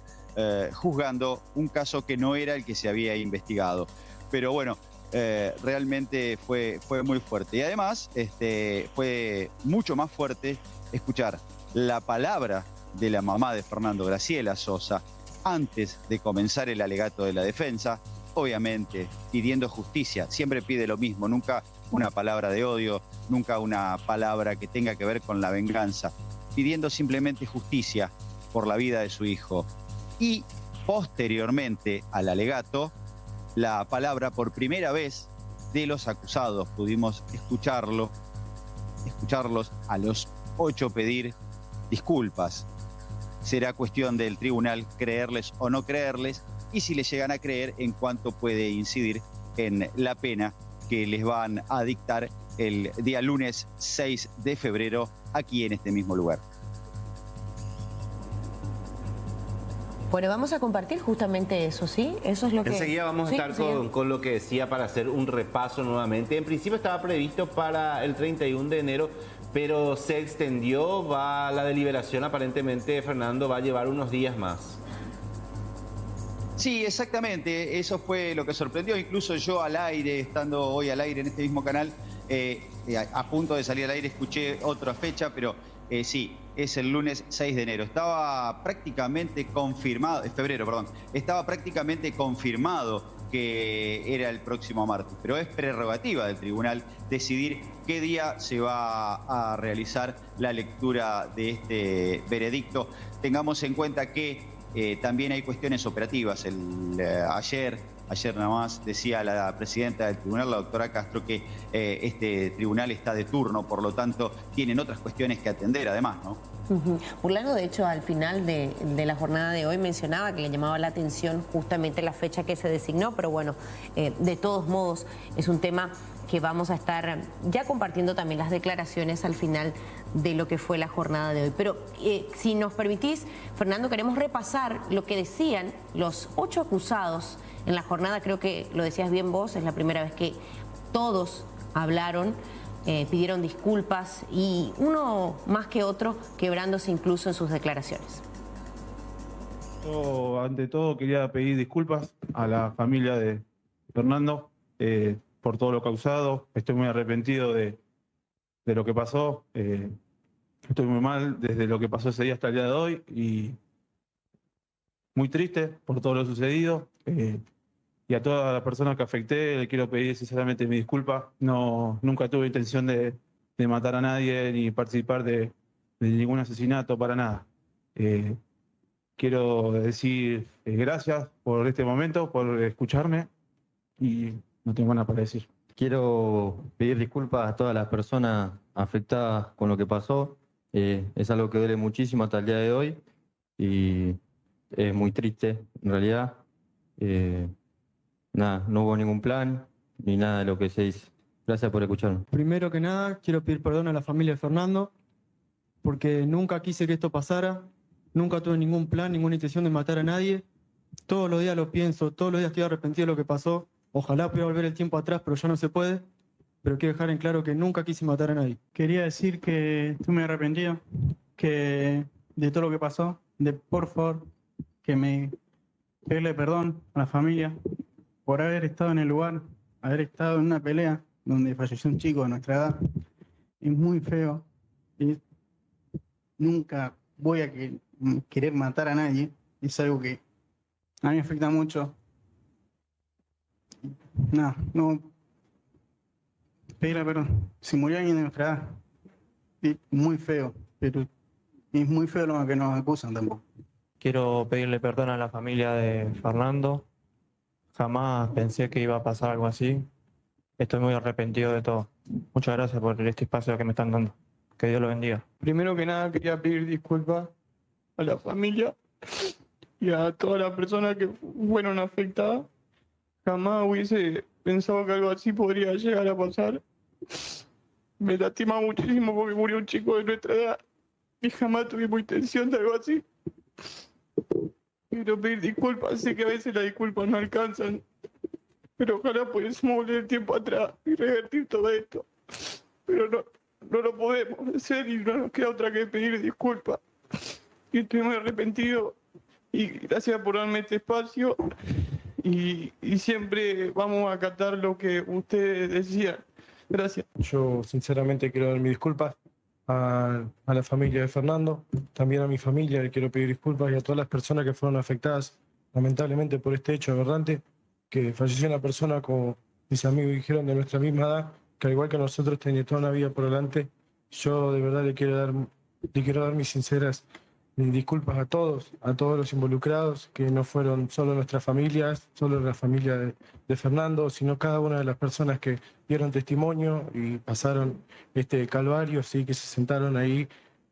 juzgando un caso que no era el que se había investigado. Pero bueno, realmente fue muy fuerte. Y además fue mucho más fuerte escuchar la palabra de la mamá de Fernando, Graciela Sosa, antes de comenzar el alegato de la defensa, obviamente pidiendo justicia. Siempre pide lo mismo, nunca una palabra de odio, nunca una palabra que tenga que ver con la venganza, pidiendo simplemente justicia por la vida de su hijo. Y posteriormente al alegato, la palabra por primera vez de los acusados. Pudimos escucharlos a los 8 pedir disculpas. Será cuestión del tribunal creerles o no creerles, y si les llegan a creer, en cuánto puede incidir en la pena que les van a dictar el día lunes 6 de febrero aquí en este mismo lugar. Bueno, vamos a compartir justamente eso, ¿sí? Eso es lo que... Enseguida vamos a estar con lo que decía para hacer un repaso nuevamente. En principio estaba previsto para el 31 de enero, pero se extendió, la deliberación aparentemente, Fernando, va a llevar unos días más. Sí, exactamente, eso fue lo que sorprendió. Incluso yo al aire, estando hoy al aire en este mismo canal, a punto de salir al aire, escuché otra fecha, pero sí, es el lunes 6 de enero. Estaba prácticamente confirmado, estaba prácticamente confirmado que era el próximo martes, pero es prerrogativa del tribunal decidir qué día se va a realizar la lectura de este veredicto. Tengamos en cuenta que también hay cuestiones operativas. Ayer nada más decía la presidenta del tribunal, la doctora Castro, que este tribunal está de turno, por lo tanto tienen otras cuestiones que atender además, ¿no? Burlano, de hecho, al final de la jornada de hoy mencionaba que le llamaba la atención justamente la fecha que se designó, pero bueno, de todos modos es un tema que vamos a estar ya compartiendo también las declaraciones al final de lo que fue la jornada de hoy. Pero si nos permitís, Fernando, queremos repasar lo que decían los 8 acusados en la jornada. Creo que lo decías bien vos, es la primera vez que todos hablaron, pidieron disculpas, y uno más que otro quebrándose incluso en sus declaraciones. Yo, ante todo, quería pedir disculpas a la familia de Fernando por todo lo causado. Estoy muy arrepentido de lo que pasó. Estoy muy mal desde lo que pasó ese día hasta el día de hoy y muy triste por todo lo sucedido. Y a todas las personas que afecté le quiero pedir sinceramente mi disculpa. Nunca tuve intención de matar a nadie ni participar de ningún asesinato, para nada. Quiero decir gracias por este momento, por escucharme, y no tengo nada para decir. Quiero pedir disculpas a todas las personas afectadas con lo que pasó. Es algo que duele muchísimo hasta el día de hoy y es muy triste en realidad. Nada, no hubo ningún plan ni nada de lo que se dice. Gracias por escucharme. Primero que nada, quiero pedir perdón a la familia de Fernando, porque nunca quise que esto pasara, nunca tuve ningún plan, ninguna intención de matar a nadie. Todos los días lo pienso, todos los días estoy arrepentido de lo que pasó. Ojalá pudiera volver el tiempo atrás, pero ya no se puede. Pero quiero dejar en claro que nunca quise matar a nadie. Quería decir que estoy muy arrepentido, que de todo lo que pasó, por favor, pedirle perdón a la familia por haber estado en el lugar, haber estado en una pelea donde falleció un chico de nuestra edad. Es muy feo. Y nunca voy a querer matar a nadie. Es algo que a mí me afecta mucho. No. Pedirle perdón. Si murió alguien de nuestra edad, es muy feo, pero es muy feo lo que nos acusan tampoco. Quiero pedirle perdón a la familia de Fernando. Jamás pensé que iba a pasar algo así. Estoy muy arrepentido de todo. Muchas gracias por este espacio que me están dando. Que Dios lo bendiga. Primero que nada, quería pedir disculpas a la familia y a todas las personas que fueron afectadas. Jamás hubiese pensado que algo así podría llegar a pasar. Me lastima muchísimo porque murió un chico de nuestra edad y jamás tuvimos intención de algo así. Quiero pedir disculpas, sé que a veces las disculpas no alcanzan, pero ojalá pudiésemos volver el tiempo atrás y revertir todo esto. Pero no lo podemos hacer y no nos queda otra que pedir disculpas. Y estoy muy arrepentido y gracias por darme este espacio y siempre vamos a acatar lo que ustedes decían. Gracias. Yo sinceramente quiero dar mis disculpas a la familia de Fernando, también a mi familia le quiero pedir disculpas y a todas las personas que fueron afectadas lamentablemente por este hecho aberrante, que falleció una persona, como mis amigos dijeron, de nuestra misma edad, que al igual que nosotros tenía toda una vida por delante. Yo de verdad le quiero dar mis sinceras disculpas a todos los involucrados, que no fueron solo nuestras familias, solo la familia de Fernando, sino cada una de las personas que dieron testimonio y pasaron este calvario, sí, que se sentaron ahí.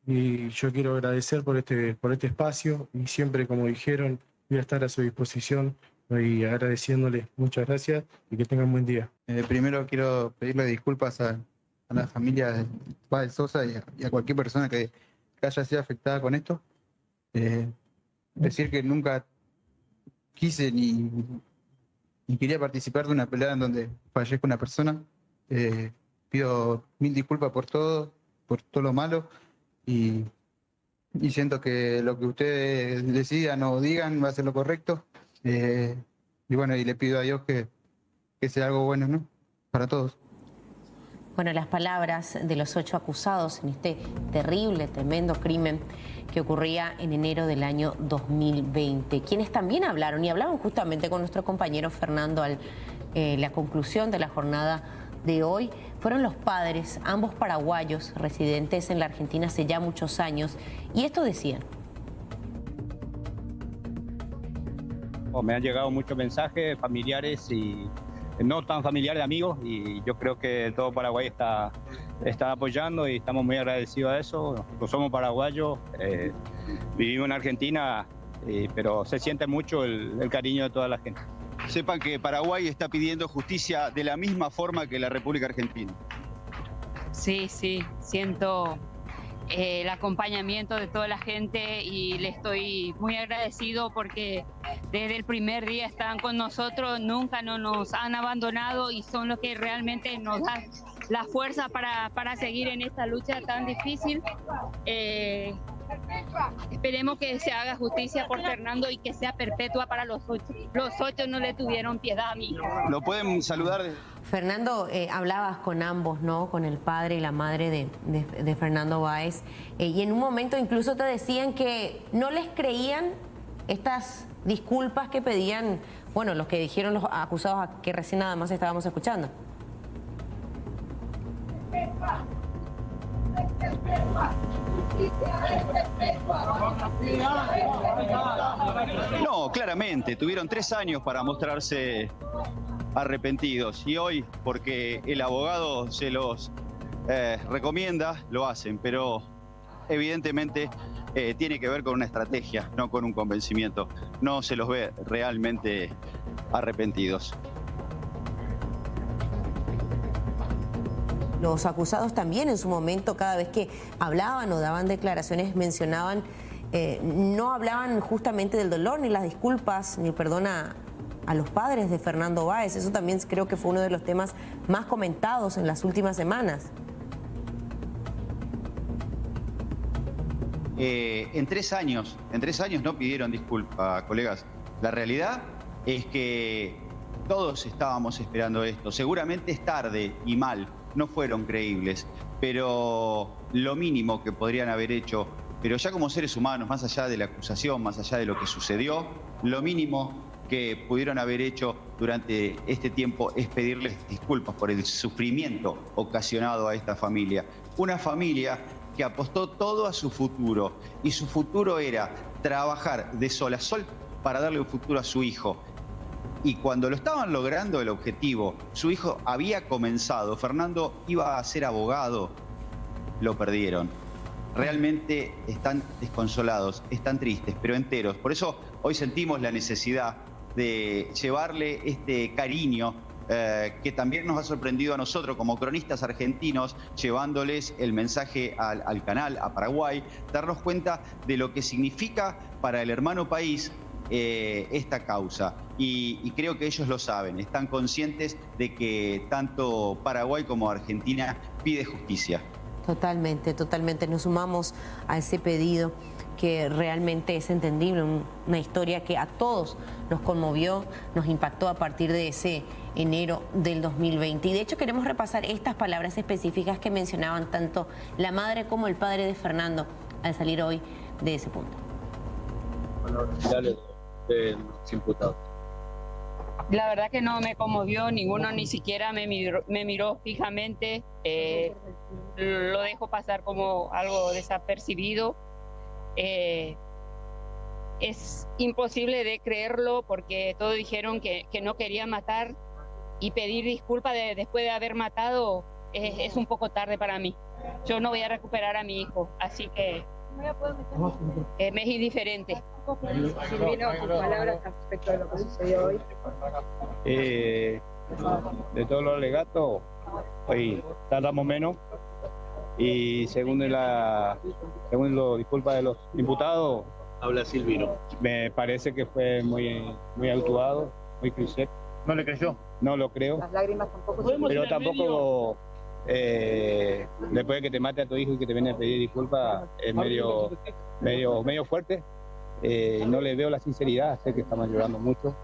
Y yo quiero agradecer por este espacio y siempre, como dijeron, voy a estar a su disposición y agradeciéndole. Muchas gracias y que tengan buen día. Primero quiero pedirle disculpas a la familia de Báez Sosa y a cualquier persona que haya sido afectada con esto. Decir que nunca quise ni quería participar de una pelea en donde fallezca una persona. Pido mil disculpas por todo lo malo y siento que lo que ustedes decidan o digan va a ser lo correcto. Y bueno, y le pido a Dios que sea algo bueno, ¿no? Para todos. Bueno, las palabras de los 8 acusados en este terrible, tremendo crimen que ocurría en enero del año 2020. Quienes también hablaron, y hablaban justamente con nuestro compañero Fernando al la conclusión de la jornada de hoy, fueron los padres, ambos paraguayos, residentes en la Argentina hace ya muchos años, y esto decían. Me han llegado muchos mensajes familiares y no tan familiares, de amigos, y yo creo que todo Paraguay está apoyando y estamos muy agradecidos a eso. Nosotros somos paraguayos, vivimos en Argentina, pero se siente mucho el cariño de toda la gente. Sepan que Paraguay está pidiendo justicia de la misma forma que la República Argentina. Sí, siento el acompañamiento de toda la gente y le estoy muy agradecido porque desde el primer día están con nosotros, nunca no nos han abandonado y son los que realmente nos dan la fuerza para seguir en esta lucha tan difícil. Esperemos que se haga justicia por Fernando y que sea perpetua para los 8. Los 8 no le tuvieron piedad a mi hijo. ¿Lo pueden saludar? Fernando, hablabas con ambos, ¿no? Con el padre y la madre de Fernando Báez, y en un momento incluso te decían que no les creían estas disculpas que pedían, bueno, los que dijeron los acusados que recién nada más estábamos escuchando. No, claramente, tuvieron 3 años para mostrarse arrepentidos y hoy, porque el abogado se los recomienda, lo hacen, pero evidentemente tiene que ver con una estrategia, no con un convencimiento. No se los ve realmente arrepentidos. Los acusados también en su momento, cada vez que hablaban o daban declaraciones, mencionaban, no hablaban justamente del dolor, ni las disculpas, ni perdón a los padres de Fernando Báez. Eso también creo que fue uno de los temas más comentados en las últimas semanas. En 3 años no pidieron disculpas, colegas. La realidad es que todos estábamos esperando esto. Seguramente es tarde y mal. No fueron creíbles, pero lo mínimo que podrían haber hecho, pero ya como seres humanos, más allá de la acusación, más allá de lo que sucedió, lo mínimo que pudieron haber hecho durante este tiempo es pedirles disculpas por el sufrimiento ocasionado a esta familia. Una familia que apostó todo a su futuro, y su futuro era trabajar de sol a sol para darle un futuro a su hijo. Y cuando lo estaban logrando el objetivo, su hijo había comenzado, Fernando iba a ser abogado, lo perdieron. Realmente están desconsolados, están tristes, pero enteros. Por eso hoy sentimos la necesidad de llevarle este cariño que también nos ha sorprendido a nosotros como cronistas argentinos, llevándoles el mensaje al canal, a Paraguay, darnos cuenta de lo que significa para el hermano país esta causa. Y creo que ellos lo saben, están conscientes de que tanto Paraguay como Argentina pide justicia. Totalmente, nos sumamos a ese pedido que realmente es entendible, una historia que a todos nos conmovió, nos impactó a partir de ese enero del 2020. Y de hecho queremos repasar estas palabras específicas que mencionaban tanto la madre como el padre de Fernando al salir hoy de ese punto. Dale, de los imputados. La verdad que no me conmovió, ninguno ni siquiera me miró fijamente, lo dejo pasar como algo desapercibido. Es imposible de creerlo porque todos dijeron que no quería matar y pedir disculpas después de haber matado es un poco tarde para mí. Yo no voy a recuperar a mi hijo, así que me es indiferente. Silvino, tus palabras respecto a lo que sucedió hoy. De todos los alegatos, hoy tardamos menos y según las disculpas de los imputados, habla Silvino. Me parece que fue muy actuado, muy cliché. ¿No le creyó? No lo creo. Las lágrimas tampoco. Pero tampoco después de que te mate a tu hijo y que te viene a pedir disculpas es medio fuerte. No le veo la sinceridad, sé que estamos llorando mucho,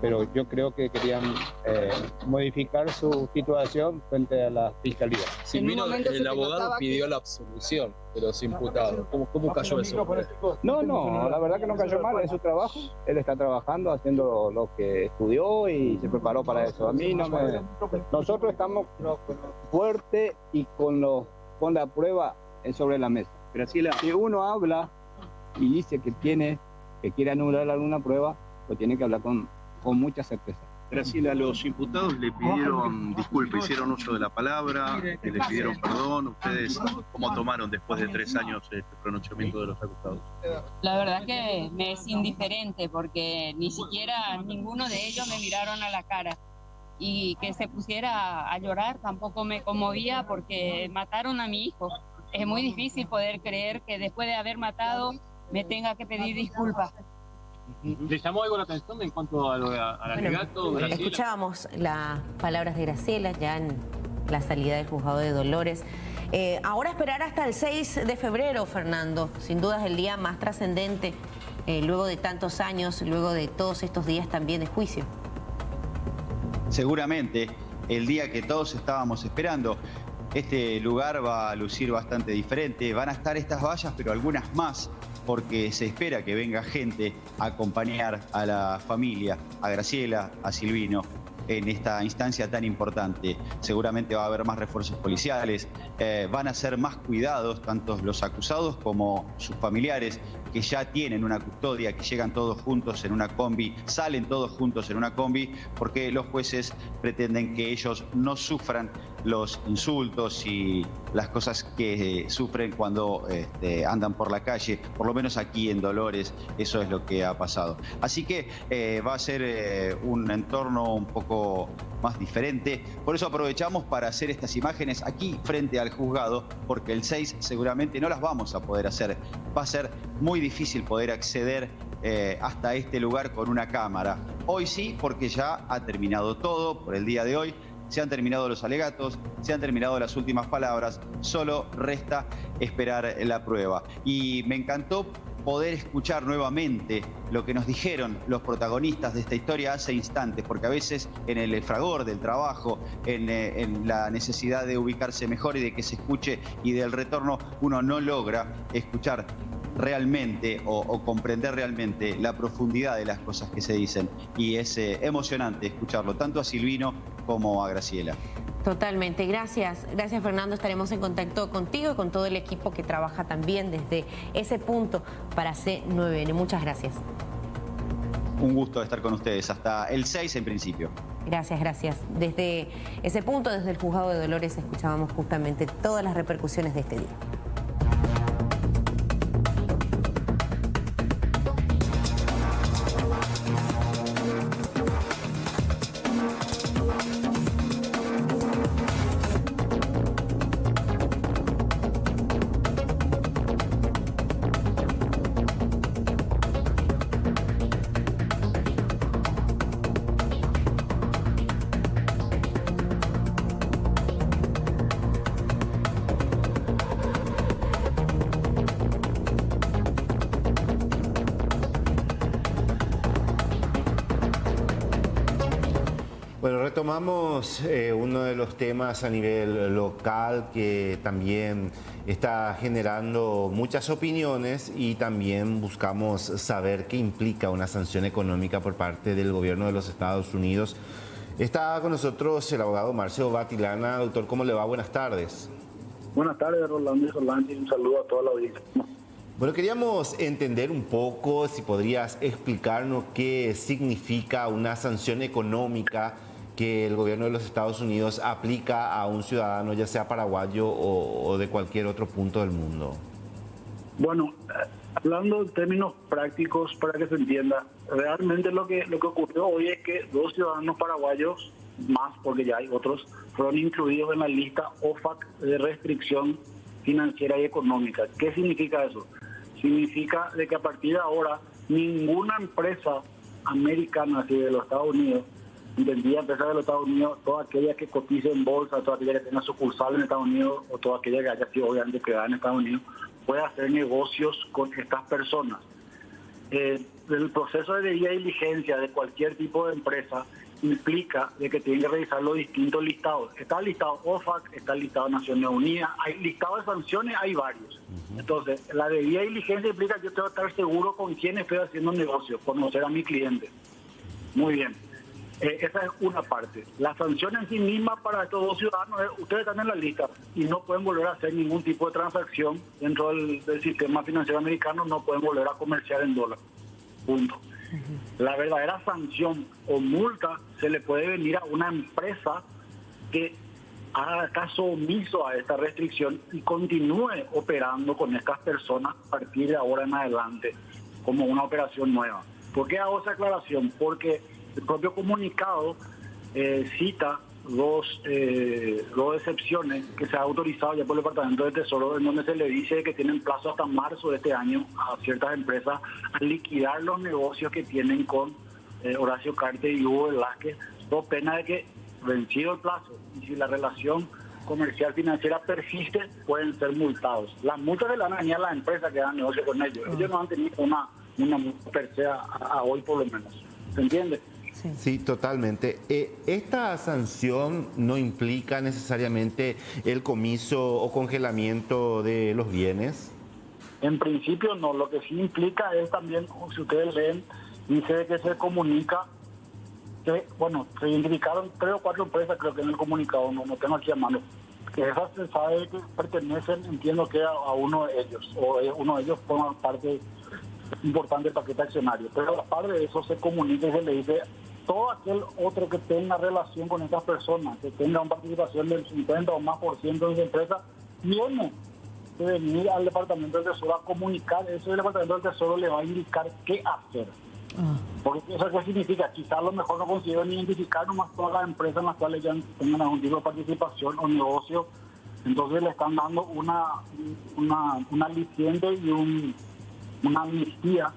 pero yo creo que querían modificar su situación frente a la fiscalía. Silvino, el abogado pidió la absolución de los imputados. ¿Cómo cayó eso? No, la verdad que no cayó mal, es su trabajo. Él está trabajando, haciendo lo que estudió y se preparó para eso. A mí no me... Nosotros estamos fuertes y con la prueba sobre la mesa. Graciela, si uno habla y dice que quiere anular alguna prueba, lo tiene que hablar con mucha certeza. Graciela, los imputados le pidieron disculpas, hicieron uso de la palabra, le pidieron perdón. ¿Ustedes cómo tomaron después de 3 años este pronunciamiento de los acusados? La verdad que me es indiferente porque ni siquiera ninguno de ellos me miraron a la cara. Y que se pusiera a llorar tampoco me conmovía porque mataron a mi hijo. Es muy difícil poder creer que después de haber matado me tenga que pedir disculpas. ¿Le llamó algo la atención en cuanto al alegato? Escuchábamos las palabras de Graciela ya en la salida del juzgado de Dolores. Ahora esperar hasta el 6 de febrero, Fernando. Sin duda es el día más trascendente, luego de tantos años, luego de todos estos días también de juicio. Seguramente el día que todos estábamos esperando. Este lugar va a lucir bastante diferente. Van a estar estas vallas, pero algunas más, porque se espera que venga gente a acompañar a la familia, a Graciela, a Silvino, en esta instancia tan importante. Seguramente va a haber más refuerzos policiales, van a ser más cuidados tanto los acusados como sus familiares, que ya tienen una custodia, que llegan todos juntos en una combi, salen todos juntos en una combi, porque los jueces pretenden que ellos no sufran los insultos y las cosas que sufren cuando andan por la calle. Por lo menos aquí en Dolores eso es lo que ha pasado. Así que va a ser un entorno un poco más diferente. Por eso aprovechamos para hacer estas imágenes aquí frente al juzgado, porque el 6 seguramente no las vamos a poder hacer. Va a ser muy difícil poder acceder hasta este lugar con una cámara. Hoy sí, porque ya ha terminado todo por el día de hoy. Se han terminado los alegatos, se han terminado las últimas palabras, solo resta esperar la prueba. Y me encantó poder escuchar nuevamente lo que nos dijeron los protagonistas de esta historia hace instantes, porque a veces en el fragor del trabajo, en la necesidad de ubicarse mejor y de que se escuche y del retorno, uno no logra escuchar realmente o comprender realmente la profundidad de las cosas que se dicen. Y es emocionante escucharlo, tanto a Silvino como a Graciela. Totalmente, gracias Fernando, estaremos en contacto contigo y con todo el equipo que trabaja también desde ese punto para C9N. Muchas gracias. Un gusto estar con ustedes, hasta el 6 en principio. Gracias. Desde ese punto, desde el juzgado de Dolores, escuchábamos justamente todas las repercusiones de este día. retomamos uno de los temas a nivel local que también está generando muchas opiniones y también buscamos saber qué implica una sanción económica por parte del gobierno de los Estados Unidos. Está con nosotros el abogado Marcio Batilana. Doctor, ¿cómo le va? Buenas tardes. Buenas tardes, Rolando y Solange, un saludo a toda la audiencia. Bueno, queríamos entender un poco, si podrías explicarnos qué significa una sanción económica que el gobierno de los Estados Unidos aplica a un ciudadano, ya sea paraguayo o de cualquier otro punto del mundo. Bueno, hablando en términos prácticos para que se entienda, realmente lo que ocurrió hoy es que 2 ciudadanos paraguayos, más porque ya hay otros, fueron incluidos en la lista OFAC de restricción financiera y económica. ¿Qué significa eso? Significa de que a partir de ahora ninguna empresa americana, así de los Estados Unidos, entendía empresas de los Estados Unidos, toda aquella que cotice en bolsa, toda aquella que tenga sucursal en Estados Unidos o toda aquella que haya sido obviamente creada en Estados Unidos, puede hacer negocios con estas personas. El proceso de debida diligencia de cualquier tipo de empresa implica de que tienen que revisar los distintos listados. Está el listado OFAC, está el listado de Naciones Unidas, hay listado de sanciones, hay varios. Entonces, la debida diligencia implica que yo tengo que estar seguro con quién estoy haciendo negocio, conocer a mi cliente. Muy bien. Esa es una parte. La sanción en sí misma para estos 2 ciudadanos es, ustedes están en la lista y no pueden volver a hacer ningún tipo de transacción dentro del sistema financiero americano, no pueden volver a comerciar en dólar. Punto. La verdadera sanción o multa se le puede venir a una empresa que haga caso omiso a esta restricción y continúe operando con estas personas a partir de ahora en adelante como una operación nueva. ¿Por qué hago esa aclaración? Porque el propio comunicado cita dos excepciones que se ha autorizado ya por el Departamento del Tesoro, en donde se le dice que tienen plazo hasta marzo de este año a ciertas empresas a liquidar los negocios que tienen con Horacio Cartes y Hugo Velázquez, por pena de que, vencido el plazo, y si la relación comercial financiera persiste, pueden ser multados. Las multas se le van a venir a las empresas que dan negocio con ellos. Ellos no han tenido una multa per se a hoy por lo menos. ¿Se entiende? Sí, totalmente. ¿Esta sanción no implica necesariamente el comiso o congelamiento de los bienes? En principio no. Lo que sí implica es también, si ustedes leen, dice que se comunica, que, bueno, se identificaron 3 o 4 empresas, creo que en el comunicado, no tengo aquí a mano, que esas se sabe que pertenecen, entiendo que a uno de ellos, o uno de ellos forma parte importante del paquete accionario. Pero aparte de eso se comunica y se le dice todo aquel otro que tenga relación con estas personas, que tenga una participación del 50 o más por ciento de su empresa, tiene que venir al Departamento del Tesoro a comunicar eso y el Departamento del Tesoro le va a indicar qué hacer. Porque eso qué significa, quizás a lo mejor no consiguen identificar nomás todas las empresas en las cuales ya tengan algún tipo de participación o negocio, entonces le están dando una aliciente y una amnistía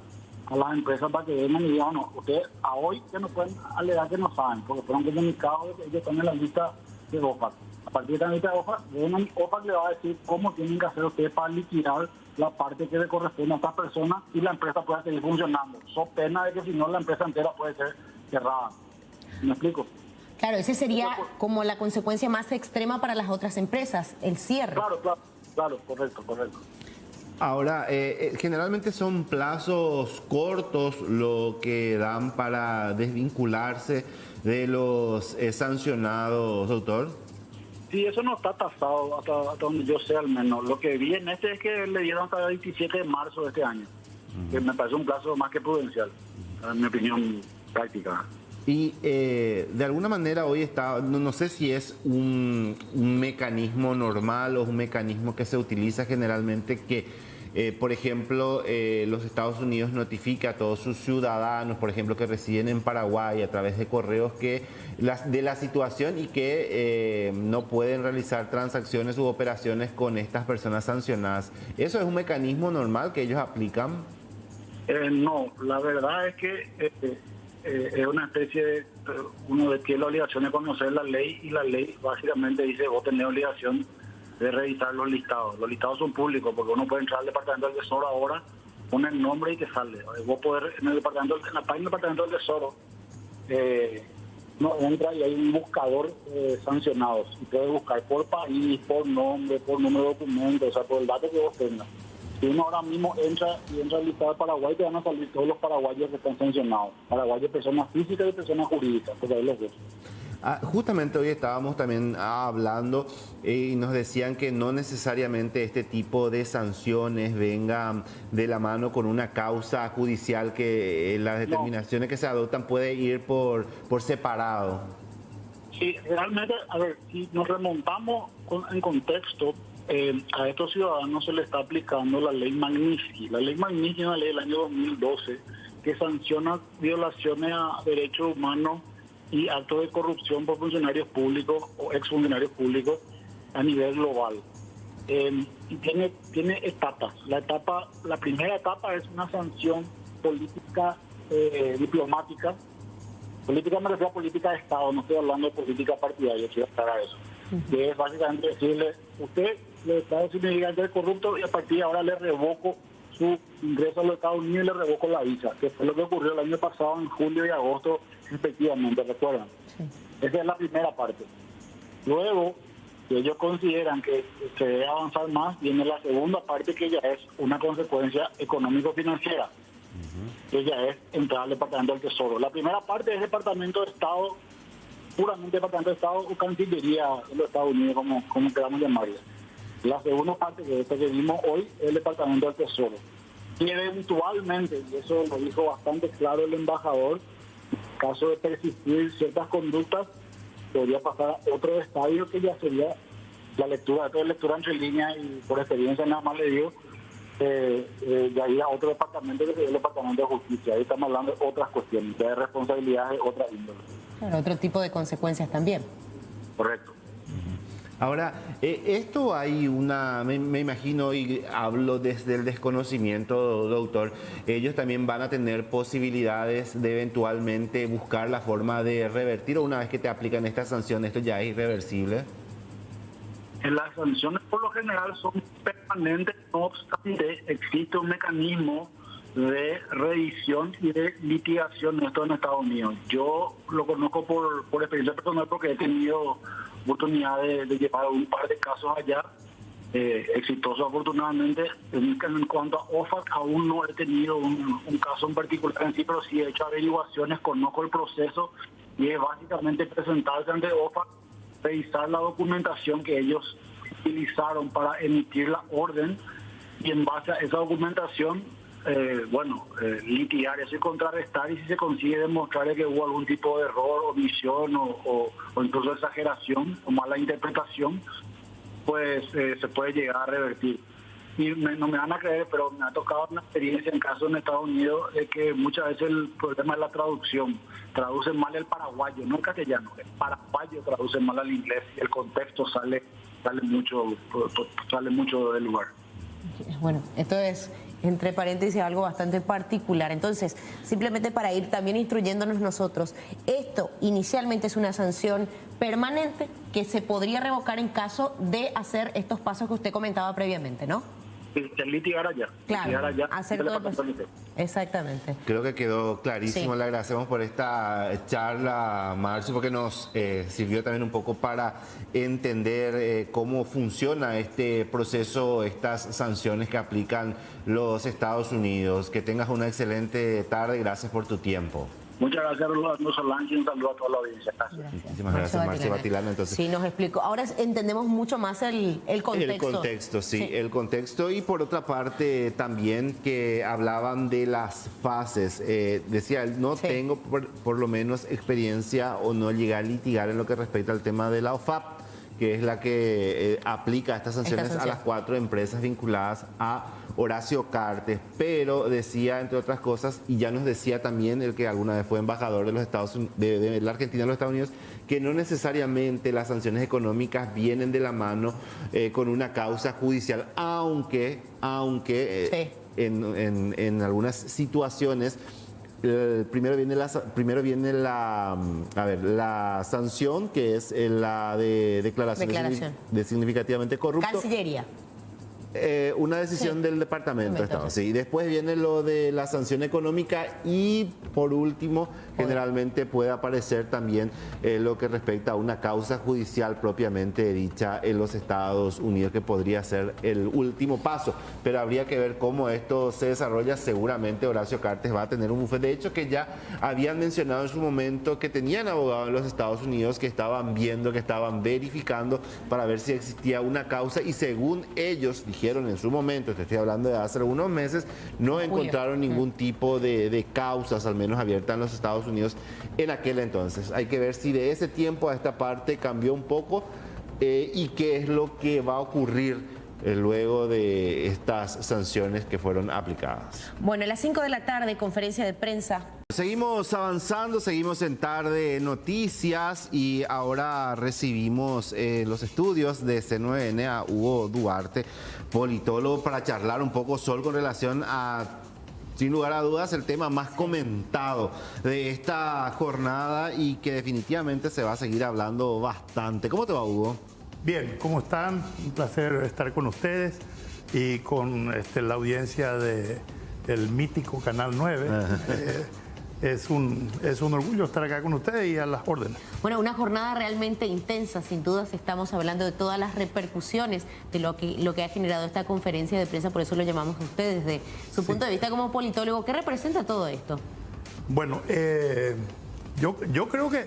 a las empresas para que vengan y digan, no, ustedes a hoy que no pueden alegar que no saben, porque fueron comunicados de que ellos están en la lista de OFAC. A partir de la lista de OFAC, OFAC le va a decir cómo tienen que hacer ustedes para liquidar la parte que le corresponde a estas personas y la empresa pueda seguir funcionando. So pena de que si no la empresa entera puede ser cerrada. ¿Me explico? Claro, ese sería como la consecuencia más extrema para las otras empresas, el cierre. Claro, correcto. Ahora, generalmente son plazos cortos lo que dan para desvincularse de los sancionados, doctor. Sí, eso no está tasado hasta donde yo sé al menos. Lo que vi en es que le dieron hasta el 27 de marzo de este año, que me parece un plazo más que prudencial, en mi opinión práctica. Y de alguna manera hoy está, no sé si es un mecanismo normal o un mecanismo que se utiliza generalmente que, por ejemplo, los Estados Unidos notifica a todos sus ciudadanos, por ejemplo, que residen en Paraguay a través de correos de la situación y que no pueden realizar transacciones u operaciones con estas personas sancionadas. ¿Eso es un mecanismo normal que ellos aplican? No, la verdad es que es una especie de, uno tiene la obligación de conocer la ley y la ley básicamente dice vos tenés obligación de revisar los listados. Los listados son públicos porque uno puede entrar al Departamento del Tesoro ahora, pone el nombre y te sale. Vos podés en la página del Departamento del Tesoro uno entra y hay un buscador sancionados. Y puede buscar por país, por nombre, por número de documentos, o sea, por el dato que vos tengas. Si uno ahora mismo entra al listado de Paraguay, te van a salir todos los paraguayos que están sancionados. Paraguayos, personas físicas y personas jurídicas, porque ahí los dos. Justamente hoy estábamos también hablando y nos decían que no necesariamente este tipo de sanciones vengan de la mano con una causa judicial, que las determinaciones que se adoptan puede ir por separado. Sí, realmente, a ver, si nos remontamos en contexto, a estos ciudadanos se le está aplicando la ley Magnitsky. La ley Magnitsky es una ley del año 2012 que sanciona violaciones a derechos humanos y actos de corrupción por funcionarios públicos o exfuncionarios públicos a nivel global. Y tiene etapas. La primera etapa es una sanción política diplomática. Política me refiero a política de Estado, no estoy hablando de política partidaria, quiero aclarar eso. Que es básicamente decirle, usted le está significante corrupto y a partir de ahora le revoco su ingreso a los Estados Unidos y le revoco la visa, que fue lo que ocurrió el año pasado en julio y agosto respectivamente, ¿recuerdan? Sí. Esa es la primera parte. Luego, si ellos consideran que se debe avanzar más, viene la segunda parte, que ya es una consecuencia económico-financiera, que ya es entrar al Departamento del Tesoro. La primera parte es Departamento de Estado, puramente Departamento de Estado o Cancillería de los Estados Unidos, como queramos llamarla. La segunda parte, que es esta que vimos hoy, es el Departamento del Tesoro. Y eventualmente, y eso lo dijo bastante claro el embajador, en caso de persistir ciertas conductas, podría pasar a otro estadio, que ya sería la lectura, esto es lectura entre líneas y por experiencia nada más le digo, ya ir a otro departamento, que sería el Departamento de Justicia. Ahí estamos hablando de otras cuestiones, de responsabilidades de otra índole. Claro, otro tipo de consecuencias también. Correcto. Ahora, esto hay me imagino, y hablo desde el desconocimiento, doctor, ellos también van a tener posibilidades de eventualmente buscar la forma de revertir, o una vez que te aplican esta sanción, esto ya es irreversible. Las sanciones por lo general son permanentes, no obstante existe un mecanismo de revisión y de litigación de esto en Estados Unidos. Yo lo conozco por experiencia personal, porque he tenido oportunidad de llevar un par de casos allá, exitosos afortunadamente. En cuanto a OFAC, aún no he tenido un caso en particular en sí, pero sí he hecho averiguaciones, conozco el proceso, y es básicamente presentarse ante OFAC, revisar la documentación que ellos utilizaron para emitir la orden, y en base a esa documentación, litigar eso y contrarrestar, y si se consigue demostrar que hubo algún tipo de error, omisión o incluso exageración o mala interpretación, pues se puede llegar a revertir. Y no me van a creer, pero me ha tocado una experiencia en casos en Estados Unidos de que muchas veces el problema es la traducción. Traducen mal el paraguayo, no el castellano, el paraguayo traduce mal al inglés, y el contexto sale mucho del lugar. Bueno, esto es, entre paréntesis, algo bastante particular. Entonces, simplemente para ir también instruyéndonos nosotros, esto inicialmente es una sanción permanente que se podría revocar en caso de hacer estos pasos que usted comentaba previamente, ¿no? Litigar allá. Claro, litigar allá, hacer todo el proceso. Exactamente. Creo que quedó clarísimo. Sí. Le agradecemos por esta charla, Marcio, porque nos sirvió también un poco para entender cómo funciona este proceso, estas sanciones que aplican los Estados Unidos. Que tengas una excelente tarde. Gracias por tu tiempo. Muchas gracias, Rolando Solange, y un saludo a toda la audiencia. Gracias. Muchísimas gracias, Marcio Batilana. Entonces, sí, nos explicó. Ahora entendemos mucho más el contexto. El contexto, sí, el contexto. Y por otra parte también que hablaban de las fases. Decía, no tengo por lo menos experiencia o no llegué a litigar en lo que respecta al tema de la OFAP, que es la que aplica estas sanciones a las 4 empresas vinculadas a Horacio Cartes, pero decía, entre otras cosas, y ya nos decía también el que alguna vez fue embajador de los Estados Unidos, de la Argentina en los Estados Unidos, que no necesariamente las sanciones económicas vienen de la mano con una causa judicial, aunque en algunas situaciones primero viene la sanción, que es la de declaración de significativamente corrupto. Cancillería. Una decisión del Departamento de Estado, sí. Después viene lo de la sanción económica y por último, generalmente puede aparecer también lo que respecta a una causa judicial propiamente dicha en los Estados Unidos, que podría ser el último paso. Pero habría que ver cómo esto se desarrolla. Seguramente Horacio Cartes va a tener un bufete. De hecho, que ya habían mencionado en su momento que tenían abogados en los Estados Unidos que estaban viendo, que estaban verificando para ver si existía una causa, y según ellos dijeron en su momento, te estoy hablando de hace algunos meses, no encontraron ningún tipo de causas, al menos abiertas en los Estados Unidos en aquel entonces. Hay que ver si de ese tiempo a esta parte cambió un poco y qué es lo que va a ocurrir luego de estas sanciones que fueron aplicadas. Bueno, a las 5 de la tarde, conferencia de prensa. Seguimos avanzando, seguimos en Tarde Noticias y ahora recibimos los estudios de C9N a Hugo Duarte, politólogo, para charlar un poco, Sol, con relación a, sin lugar a dudas, el tema más comentado de esta jornada y que definitivamente se va a seguir hablando bastante. ¿Cómo te va, Hugo? Bien, ¿cómo están? Un placer estar con ustedes y con la audiencia del mítico Canal 9. Es un orgullo estar acá con ustedes y a las órdenes. Bueno, una jornada realmente intensa, sin dudas estamos hablando de todas las repercusiones de lo que ha generado esta conferencia de prensa, por eso lo llamamos a ustedes desde su punto de vista como politólogo. ¿Qué representa todo esto? Bueno, yo creo que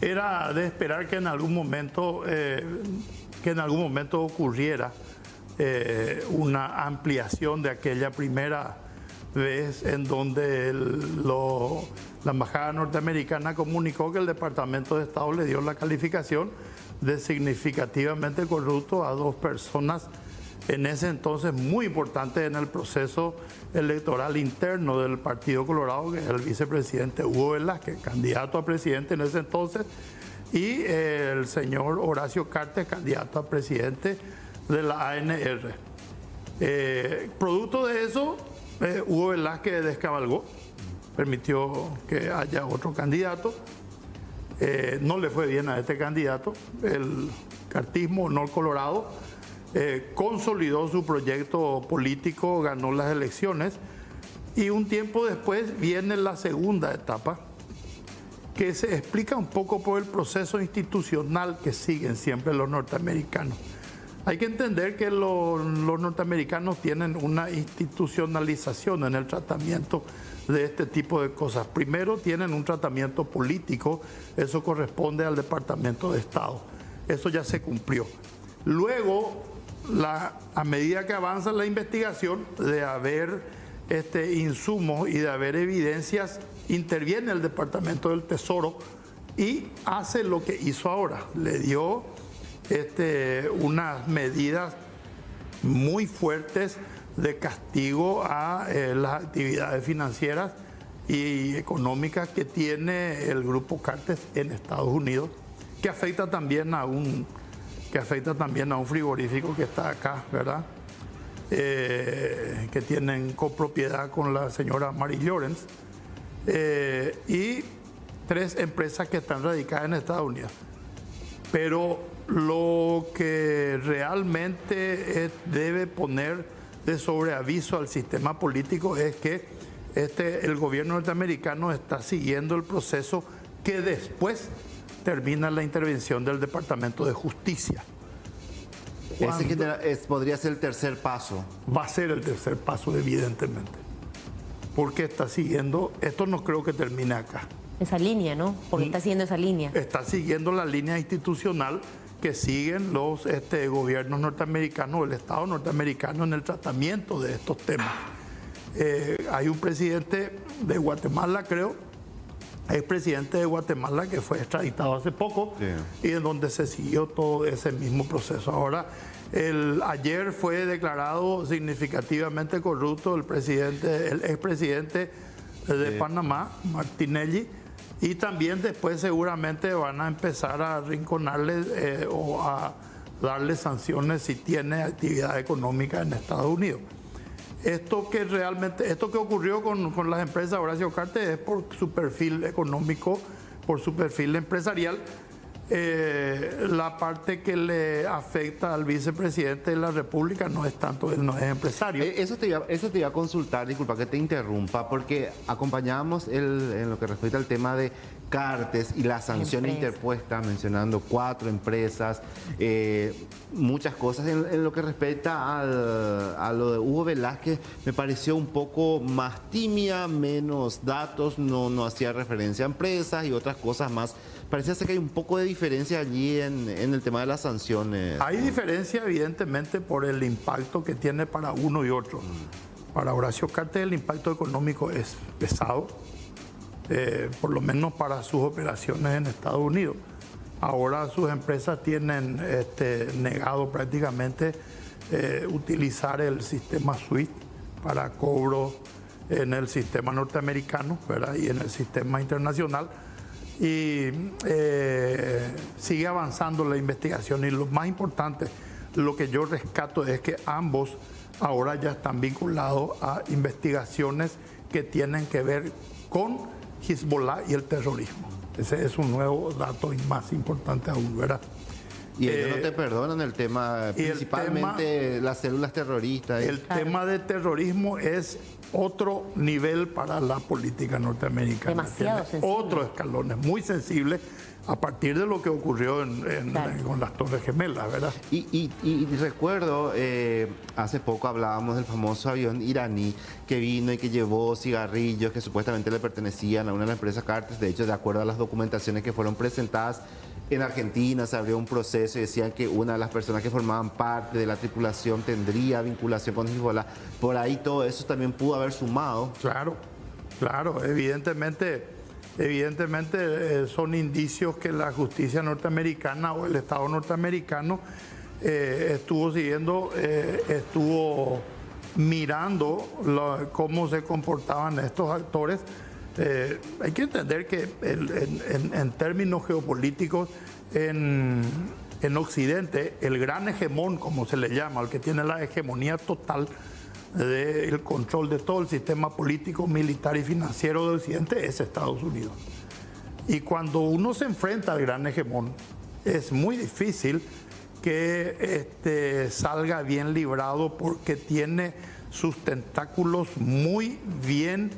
era de esperar que en algún momento ocurriera una ampliación de aquella primera vez en donde la embajada norteamericana comunicó que el Departamento de Estado le dio la calificación de significativamente corrupto a dos personas en ese entonces muy importantes en el proceso electoral interno del Partido Colorado, que es el vicepresidente Hugo Velázquez, candidato a presidente en ese entonces, y el señor Horacio Cartes, candidato a presidente de la ANR. Producto de eso, Hugo Velázquez descabalgó, permitió que haya otro candidato. No le fue bien a este candidato. El cartismo Nor Colorado consolidó su proyecto político, ganó las elecciones y un tiempo después viene la segunda etapa, que se explica un poco por el proceso institucional que siguen siempre los norteamericanos. Hay que entender que los norteamericanos tienen una institucionalización en el tratamiento de este tipo de cosas. Primero tienen un tratamiento político, eso corresponde al Departamento de Estado. Eso ya se cumplió. Luego, a medida que avanza la investigación, de haber insumos y de haber evidencias, interviene el Departamento del Tesoro y hace lo que hizo ahora. Le dio unas medidas muy fuertes de castigo a las actividades financieras y económicas que tiene el Grupo Cartes en Estados Unidos, que afecta también a un frigorífico que está acá, ¿verdad? Que tienen copropiedad con la señora Mary Lawrence, y 3 empresas que están radicadas en Estados Unidos. Pero lo que realmente debe poner de sobreaviso al sistema político es que el gobierno norteamericano está siguiendo el proceso que después termina la intervención del Departamento de Justicia. Podría ser el tercer paso. Va a ser el tercer paso, evidentemente. Porque está siguiendo, esto no creo que termine acá. Esa línea, ¿no? Porque está siguiendo esa línea. Está siguiendo la línea institucional que siguen los gobiernos norteamericanos, el Estado norteamericano en el tratamiento de estos temas. Hay un presidente de Guatemala, creo, expresidente de Guatemala, que fue extraditado hace poco, sí, y en donde se siguió todo ese mismo proceso. Ahora, ayer fue declarado significativamente corrupto el expresidente de Panamá, Martinelli, y también después seguramente van a empezar a arrinconarle o a darle sanciones si tiene actividad económica en Estados Unidos. Esto que ocurrió con las empresas Horacio Cartes es por su perfil económico, por su perfil empresarial. La parte que le afecta al vicepresidente de la República no es tanto, él no es empresario. Eso te iba a consultar, disculpa que te interrumpa, porque acompañábamos en lo que respecta al tema de Cartes y la sanción interpuesta, mencionando 4 empresas, muchas cosas. En lo que respecta a lo de Hugo Velázquez, me pareció un poco más tímida, menos datos, no hacía referencia a empresas y otras cosas más. Parecía ser que hay un poco de diferencia allí en el tema de las sanciones. Hay diferencia, evidentemente, por el impacto que tiene para uno y otro. Para Horacio Cartes el impacto económico es pesado, por lo menos para sus operaciones en Estados Unidos. Ahora sus empresas tienen negado prácticamente utilizar el sistema SWIFT para cobro en el sistema norteamericano, ¿verdad? Y en el sistema internacional. Y sigue avanzando la investigación. Y lo más importante, lo que yo rescato es que ambos ahora ya están vinculados a investigaciones que tienen que ver con Hezbollah y el terrorismo. Ese es un nuevo dato y más importante aún, ¿verdad? Y ellos no te perdonan el tema, principalmente las células terroristas. El tema de terrorismo es otro nivel para la política norteamericana. Demasiado sensible. Otro escalón, es muy sensible a partir de lo que ocurrió con las Torres Gemelas, ¿verdad? Y recuerdo, hace poco hablábamos del famoso avión iraní que vino y que llevó cigarrillos que supuestamente le pertenecían a una de las empresas Cartes. De hecho, de acuerdo a las documentaciones que fueron presentadas, en Argentina se abrió un proceso y decían que una de las personas que formaban parte de la tripulación tendría vinculación con Hezbollah. Por ahí todo eso también pudo haber sumado. Claro, evidentemente son indicios que la justicia norteamericana o el Estado norteamericano estuvo siguiendo, estuvo mirando cómo se comportaban estos actores. Hay que entender que en términos geopolíticos en Occidente, el gran hegemón, como se le llama, el que tiene la hegemonía total del control de todo el sistema político, militar y financiero de Occidente es Estados Unidos. Y cuando uno se enfrenta al gran hegemón, es muy difícil que salga bien librado porque tiene sus tentáculos muy bien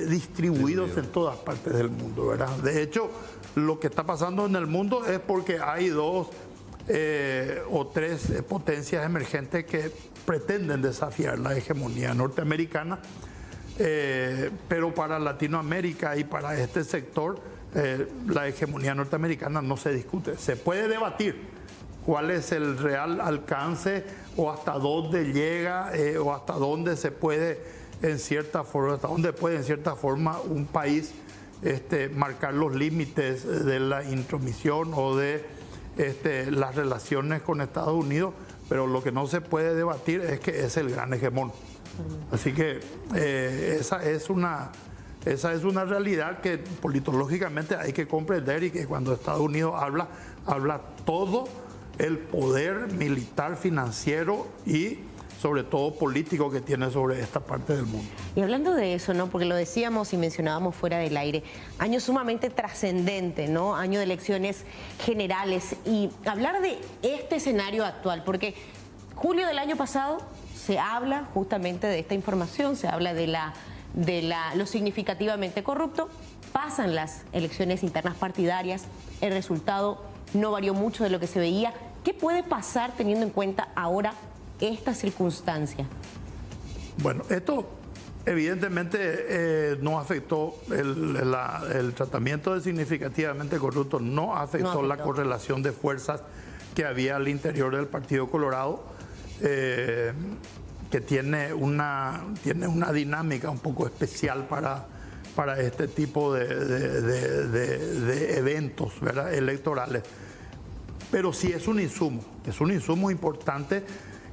distribuidos en todas partes del mundo, ¿verdad? De hecho, lo que está pasando en el mundo es porque hay 2 o 3 potencias emergentes que pretenden desafiar la hegemonía norteamericana, pero para Latinoamérica y para este sector la hegemonía norteamericana no se discute. Se puede debatir cuál es el real alcance o hasta dónde llega o hasta dónde se puede en cierta forma un país marcar los límites de la intromisión o de las relaciones con Estados Unidos, pero lo que no se puede debatir es que es el gran hegemón. Así que esa es una realidad que politológicamente hay que comprender, y que cuando Estados Unidos habla todo el poder militar, financiero y sobre todo político que tiene sobre esta parte del mundo. Y hablando de eso, ¿no? Porque lo decíamos y mencionábamos fuera del aire, año sumamente trascendente, ¿no? Año de elecciones generales, y hablar de este escenario actual, porque julio del año pasado se habla justamente de esta información, se habla de lo significativamente corrupto, pasan las elecciones internas partidarias, el resultado no varió mucho de lo que se veía. ¿Qué puede pasar teniendo en cuenta ahora esta circunstancia? Bueno, esto evidentemente no afectó el tratamiento de significativamente corrupto, no afectó la correlación de fuerzas que había al interior del Partido Colorado, que tiene una dinámica un poco especial para este tipo de eventos, ¿verdad?, electorales. Pero sí es un insumo importante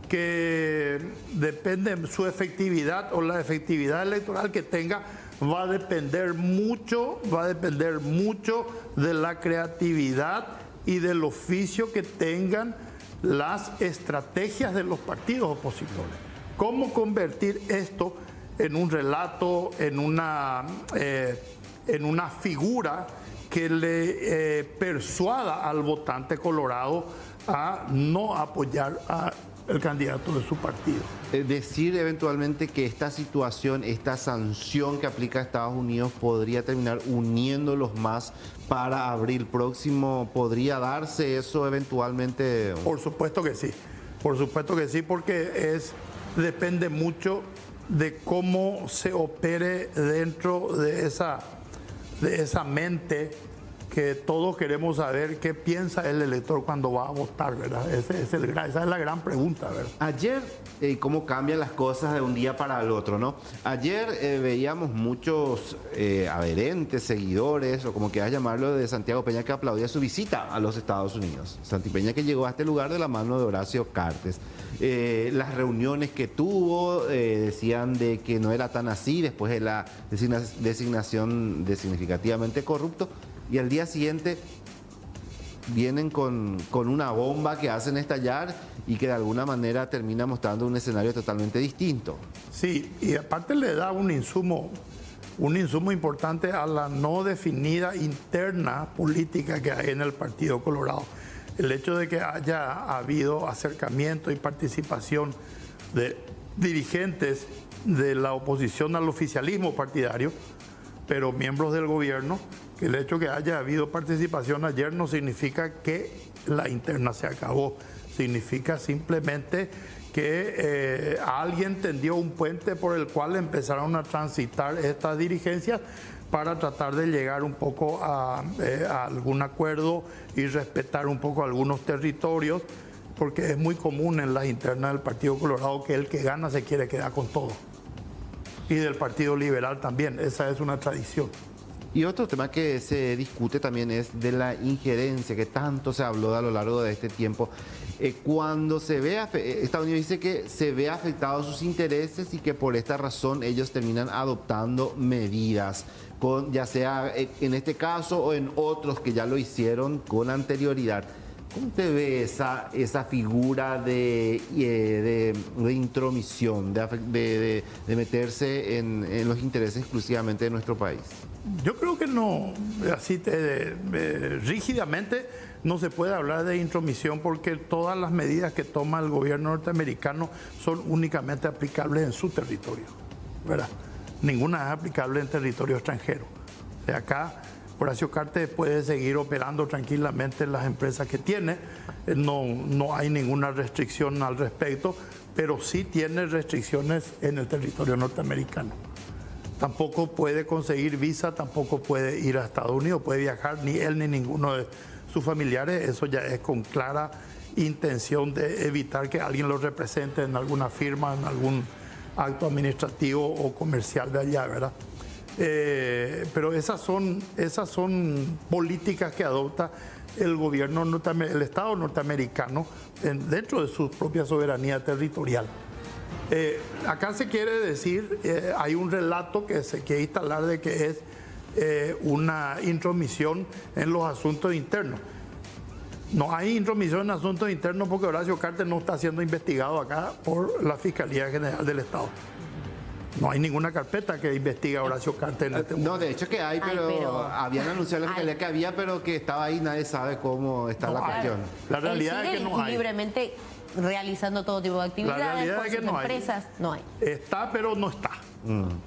que depende su efectividad o la efectividad electoral que tenga, va a depender mucho de la creatividad y del oficio que tengan las estrategias de los partidos opositores. ¿Cómo convertir esto en un relato, en una figura que le persuada al votante colorado a no apoyar al candidato de su partido. Decir eventualmente que esta situación, esta sanción que aplica Estados Unidos podría terminar uniéndolos más para abril próximo, ¿podría darse eso eventualmente? Por supuesto que sí, porque depende mucho de cómo se opere dentro de esa mente que todos queremos saber qué piensa el elector cuando va a votar, ¿verdad? Esa es la gran pregunta, ¿verdad? Ayer, cómo cambian las cosas de un día para el otro, ¿no? Ayer veíamos muchos adherentes, seguidores, o como quieras llamarlo, de Santiago Peña, que aplaudía su visita a los Estados Unidos. Santi Peña, que llegó a este lugar de la mano de Horacio Cartes. Las reuniones que tuvo decían de que no era tan así después de la designación de significativamente corrupto, y al día siguiente vienen con una bomba que hacen estallar y que de alguna manera termina mostrando un escenario totalmente distinto. Sí, y aparte le da un insumo importante a la no definida interna política que hay en el Partido Colorado. El hecho de que haya habido acercamiento y participación de dirigentes de la oposición al oficialismo partidario, pero miembros del gobierno, que el hecho de que haya habido participación ayer no significa que la interna se acabó, significa simplemente que alguien tendió un puente por el cual empezaron a transitar estas dirigencias para tratar de llegar un poco a algún acuerdo y respetar un poco algunos territorios, porque es muy común en las internas del Partido Colorado que el que gana se quiere quedar con todo. Y del Partido Liberal también, esa es una tradición. Y otro tema que se discute también es de la injerencia, que tanto se habló a lo largo de este tiempo. Cuando se ve, Estados Unidos dice que se ve afectados sus intereses y que por esta razón ellos terminan adoptando medidas, ya sea en este caso o en otros que ya lo hicieron con anterioridad. ¿Cómo te ve esa figura de intromisión, de meterse en los intereses exclusivamente de nuestro país? Yo creo que no, así rígidamente no se puede hablar de intromisión, porque todas las medidas que toma el gobierno norteamericano son únicamente aplicables en su territorio, ¿verdad? Ninguna es aplicable en territorio extranjero. De acá, Horacio Cartes puede seguir operando tranquilamente en las empresas que tiene, no hay ninguna restricción al respecto, pero sí tiene restricciones en el territorio norteamericano. Tampoco puede conseguir visa, tampoco puede ir a Estados Unidos, puede viajar ni él ni ninguno de sus familiares. Eso ya es con clara intención de evitar que alguien lo represente en alguna firma, en algún acto administrativo o comercial de allá, ¿verdad? Pero esas son políticas que adopta el gobierno el Estado norteamericano dentro de su propia soberanía territorial. Acá se quiere decir, hay un relato que se quiere instalar de que es una intromisión en los asuntos internos. No hay intromisión en asuntos internos porque Horacio Cartes no está siendo investigado acá por la Fiscalía General del Estado. No hay ninguna carpeta que investigue a Horacio Cartes en este momento. No, de hecho que hay, pero habían anunciado la Fiscalía que había, pero que estaba ahí, nadie sabe cómo está la cuestión. La realidad es que no hay. Libremente realizando todo tipo de actividades, la realidad es que no empresas, no hay. Está, pero no está,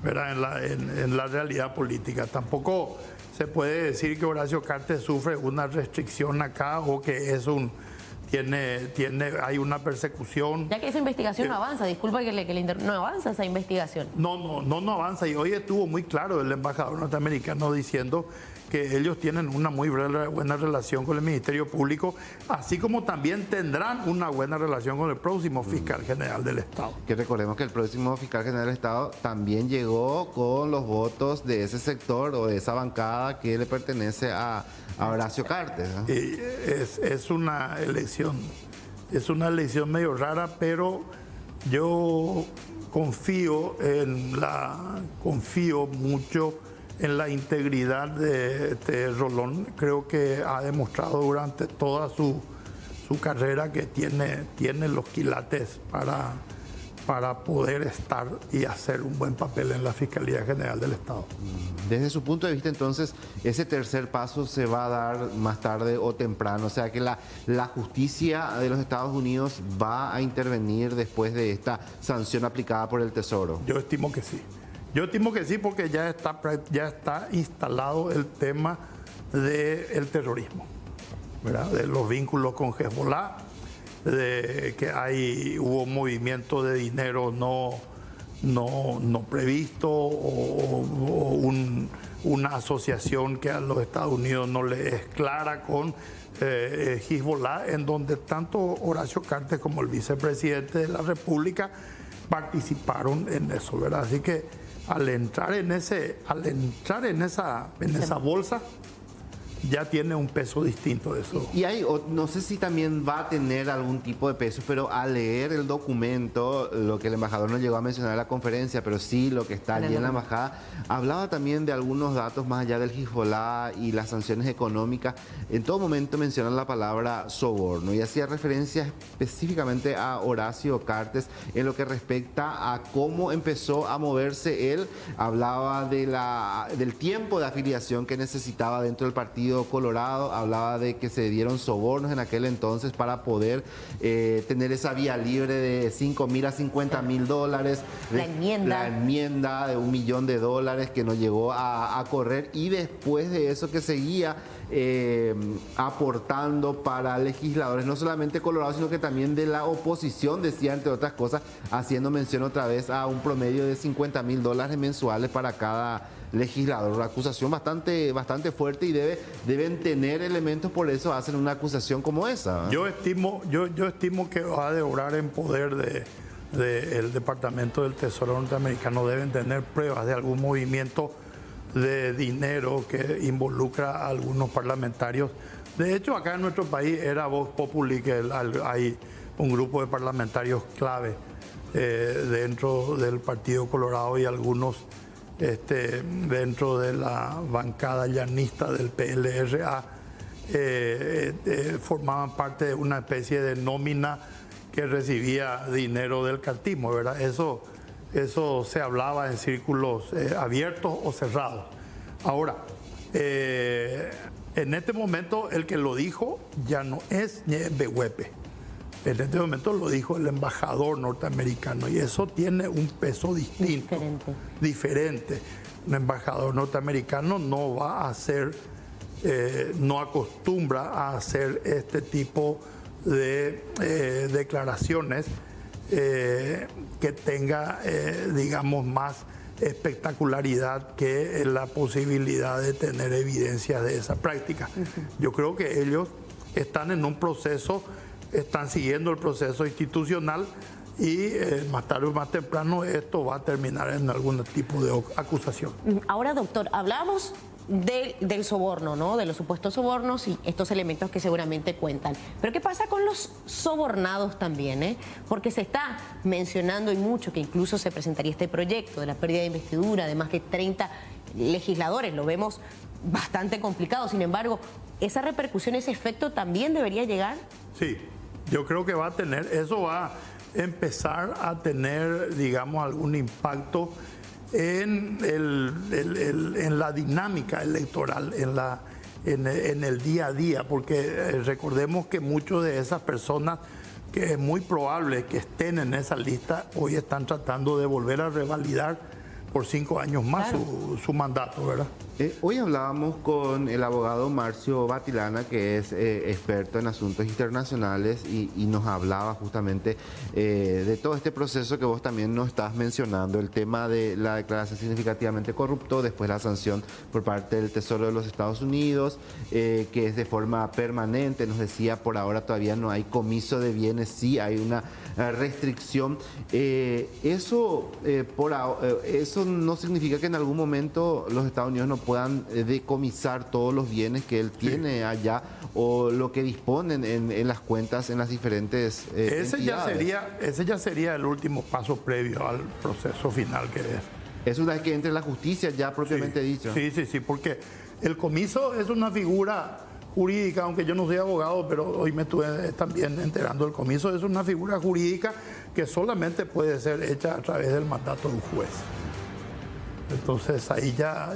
¿verdad? En la realidad política. Tampoco se puede decir que Horacio Cartes sufre una restricción acá o que es hay una persecución. Ya que esa investigación no avanza, disculpa no avanza esa investigación. No avanza, y hoy estuvo muy claro el embajador norteamericano diciendo que ellos tienen una muy buena relación con el Ministerio Público, así como también tendrán una buena relación con el próximo fiscal general del Estado. Que recordemos que el próximo fiscal general del Estado también llegó con los votos de ese sector o de esa bancada que le pertenece a Horacio Cartes, ¿no? Es una elección medio rara, pero yo confío mucho en la integridad de Rolón. Creo que ha demostrado durante toda su carrera que tiene los quilates para poder estar y hacer un buen papel en la Fiscalía General del Estado. Desde su punto de vista, entonces, ese tercer paso se va a dar más tarde o temprano, o sea que la justicia de los Estados Unidos va a intervenir después de esta sanción aplicada por el Tesoro. Yo estimo que sí. Yo estimo que sí porque ya está instalado el tema del terrorismo, ¿verdad? De los vínculos con Hezbollah, de que hubo movimiento de dinero no previsto o una asociación que a los Estados Unidos no le es clara con Hezbollah, en donde tanto Horacio Cartes como el vicepresidente de la República participaron en eso, ¿verdad? Así que al entrar en esa bolsa, ya tiene un peso distinto de eso. Y no sé si también va a tener algún tipo de peso, pero al leer el documento, lo que el embajador no llegó a mencionar en la conferencia, pero sí lo que está allí en la embajada, hablaba también de algunos datos más allá del Hezbollah y las sanciones económicas. En todo momento mencionan la palabra soborno y hacía referencia específicamente a Horacio Cartes en lo que respecta a cómo empezó a moverse él. Hablaba del tiempo de afiliación que necesitaba dentro del Partido Colorado, hablaba de que se dieron sobornos en aquel entonces para poder tener esa vía libre de $5,000 a $50,000. La enmienda de $1 millón que no llegó a correr, y después de eso que seguía aportando para legisladores, no solamente Colorado, sino que también de la oposición, decía, entre otras cosas, haciendo mención otra vez a un promedio de $50,000 mensuales para cada legislador. Una acusación bastante fuerte, y deben tener elementos, por eso hacen una acusación como esa. Yo estimo que va a obrar en poder del Departamento del Tesoro norteamericano. Deben tener pruebas de algún movimiento de dinero que involucra a algunos parlamentarios. De hecho, acá en nuestro país era Vox Populi, que hay un grupo de parlamentarios clave dentro del Partido Colorado, y algunos dentro de la bancada llanista del PLRA formaban parte de una especie de nómina que recibía dinero del cartismo, ¿verdad? Eso se hablaba en círculos abiertos o cerrados. Ahora, en este momento el que lo dijo ya no es Behuepe. En este momento lo dijo el embajador norteamericano, y eso tiene un peso distinto, diferente. Un embajador norteamericano no va a hacer, no acostumbra a hacer este tipo de declaraciones que tenga, digamos, más espectacularidad que la posibilidad de tener evidencias de esa práctica. Yo creo que ellos están en un proceso, están siguiendo el proceso institucional, y más tarde o más temprano esto va a terminar en algún tipo de acusación. Ahora, doctor, hablamos del soborno, ¿no? De los supuestos sobornos y estos elementos que seguramente cuentan. Pero ¿qué pasa con los sobornados también? Porque se está mencionando, y mucho, que incluso se presentaría este proyecto de la pérdida de investidura de más de 30 legisladores. Lo vemos bastante complicado. Sin embargo, ¿esa repercusión, ese efecto también debería llegar? Sí, yo creo que va a tener, eso va a empezar a tener, digamos, algún impacto en la dinámica electoral, en el día a día, porque recordemos que muchas de esas personas, que es muy probable que estén en esa lista, hoy están tratando de volver a revalidar por 5 años más su mandato, ¿verdad? Hoy hablábamos con el abogado Marcio Batilana, que es experto en asuntos internacionales, y nos hablaba justamente de todo este proceso que vos también nos estás mencionando, el tema de la declaración significativamente corrupto, después la sanción por parte del Tesoro de los Estados Unidos, que es de forma permanente. Nos decía, por ahora todavía no hay comiso de bienes, sí hay una restricción. Eso no significa que en algún momento los Estados Unidos no puedan decomisar todos los bienes que él tiene allá, o lo que disponen en las cuentas en las diferentes ese ya sería el último paso previo al proceso final que es. Es una vez que entre la justicia ya propiamente dicho. Sí, porque el comiso es una figura jurídica, aunque yo no soy abogado, pero hoy me estuve también enterando. El comiso es una figura jurídica que solamente puede ser hecha a través del mandato de un juez. Entonces ahí ya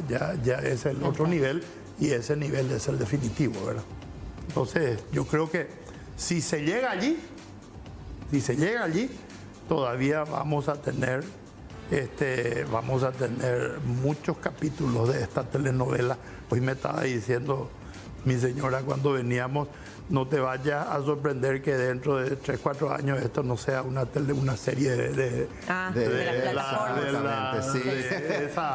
es el otro nivel y ese nivel es el definitivo, ¿verdad? Entonces yo creo que si se llega allí, todavía vamos a tener muchos capítulos de esta telenovela. Hoy me estaba diciendo mi señora cuando veníamos, no te vayas a sorprender que dentro de 3, 4 años esto no sea una serie de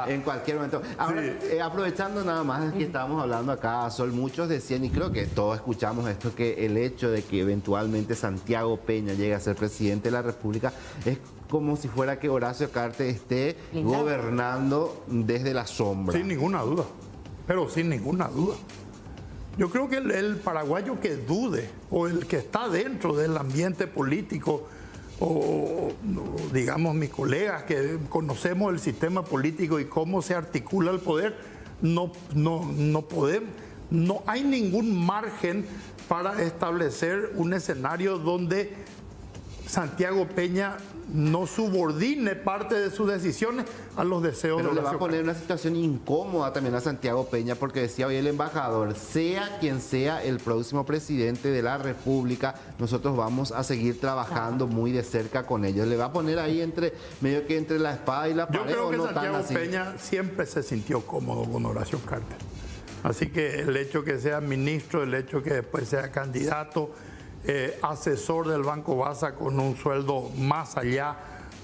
en cualquier momento. Ahora, aprovechando nada más que estábamos hablando acá, Sol, muchos decían, y creo que todos escuchamos esto, que el hecho de que eventualmente Santiago Peña llegue a ser presidente de la República es como si fuera que Horacio Cartes esté gobernando desde la sombra. Sin ninguna duda, pero sin ninguna duda. Yo creo que el paraguayo que dude o el que está dentro del ambiente político o digamos mis colegas que conocemos el sistema político y cómo se articula el poder, no hay ningún margen para establecer un escenario donde Santiago Peña no subordine parte de sus decisiones a los deseos de Pero la le va a poner una situación incómoda también a Santiago Peña, porque decía hoy el embajador, sea quien sea el próximo presidente de la República, nosotros vamos a seguir trabajando muy de cerca con ellos. Le va a poner ahí entre la espada y la pared. Yo creo que no Santiago Peña siempre se sintió cómodo con Horacio Cartes. Así que el hecho que sea ministro, el hecho que después sea candidato, asesor del Banco Baza con un sueldo más allá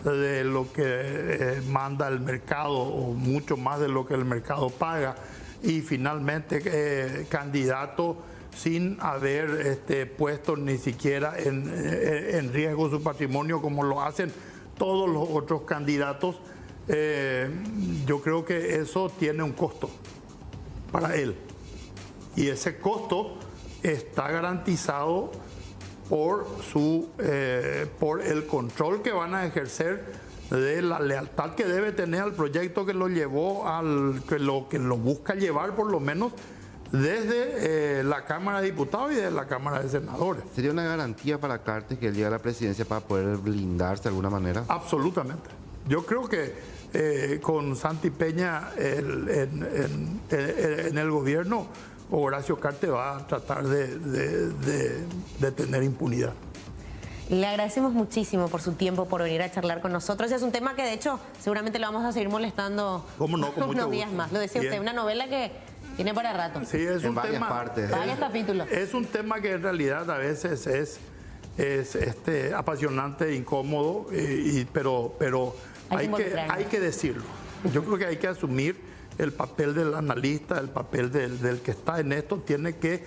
de lo que manda el mercado o mucho más de lo que el mercado paga, y finalmente candidato sin haber puesto ni siquiera en riesgo su patrimonio como lo hacen todos los otros candidatos. Yo creo que eso tiene un costo para él, y ese costo está garantizado por el control que van a ejercer de la lealtad que debe tener al proyecto que lo llevó que lo busca llevar por lo menos desde la Cámara de Diputados y desde la Cámara de Senadores. ¿Sería una garantía para Cartes que él llegue a la presidencia para poder blindarse de alguna manera? Absolutamente. Yo creo que con Santi Peña en el gobierno, Horacio Cartes va a tratar de tener impunidad. Le agradecemos muchísimo por su tiempo, por venir a charlar con nosotros. Es un tema que de hecho seguramente lo vamos a seguir molestando unos días más. Lo decía usted, una novela que tiene para rato. Sí, es un varias tema, partes. Varios capítulos. Es un tema que en realidad a veces es apasionante, incómodo, pero hay que decirlo. Yo creo que hay que asumir el papel del analista, el papel del que está en esto, tiene que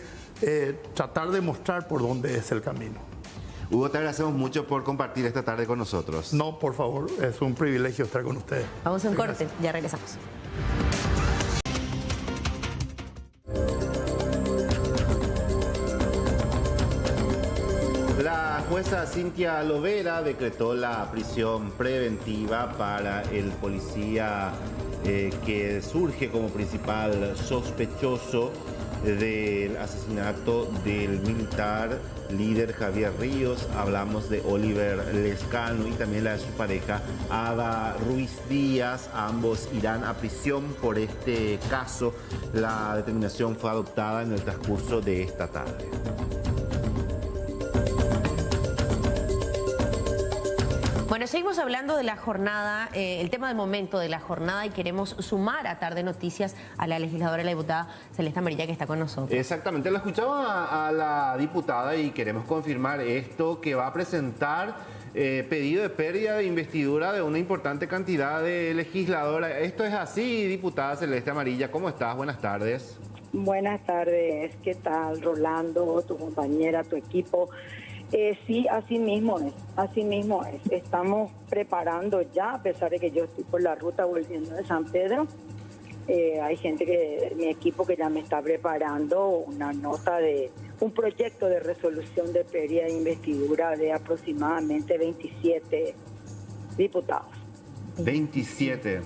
tratar de mostrar por dónde es el camino. Hugo, te agradecemos mucho por compartir esta tarde con nosotros. No, por favor, es un privilegio estar con ustedes. Vamos a un corte, ya regresamos. La jueza Cintia Lovera decretó la prisión preventiva para el policía que surge como principal sospechoso del asesinato del militar líder Javier Ríos. Hablamos de Oliver Lescano y también la de su pareja Ada Ruiz Díaz. Ambos irán a prisión por este caso. La determinación fue adoptada en el transcurso de esta tarde. Bueno, seguimos hablando de la jornada, el tema del momento de la jornada, y queremos sumar a Tarde Noticias a la legisladora, la diputada Celeste Amarilla, que está con nosotros. Exactamente, la escuchaba a la diputada y queremos confirmar esto, que va a presentar pedido de pérdida de investidura de una importante cantidad de legisladoras. ¿Esto es así, diputada Celeste Amarilla? ¿Cómo estás? Buenas tardes. Buenas tardes, ¿qué tal, Rolando, tu compañera, tu equipo? Sí, así mismo es. Estamos preparando ya, a pesar de que yo estoy por la ruta volviendo de San Pedro. Hay gente mi equipo que ya me está preparando una nota de un proyecto de resolución de pérdida de investidura de aproximadamente 27 diputados. 27.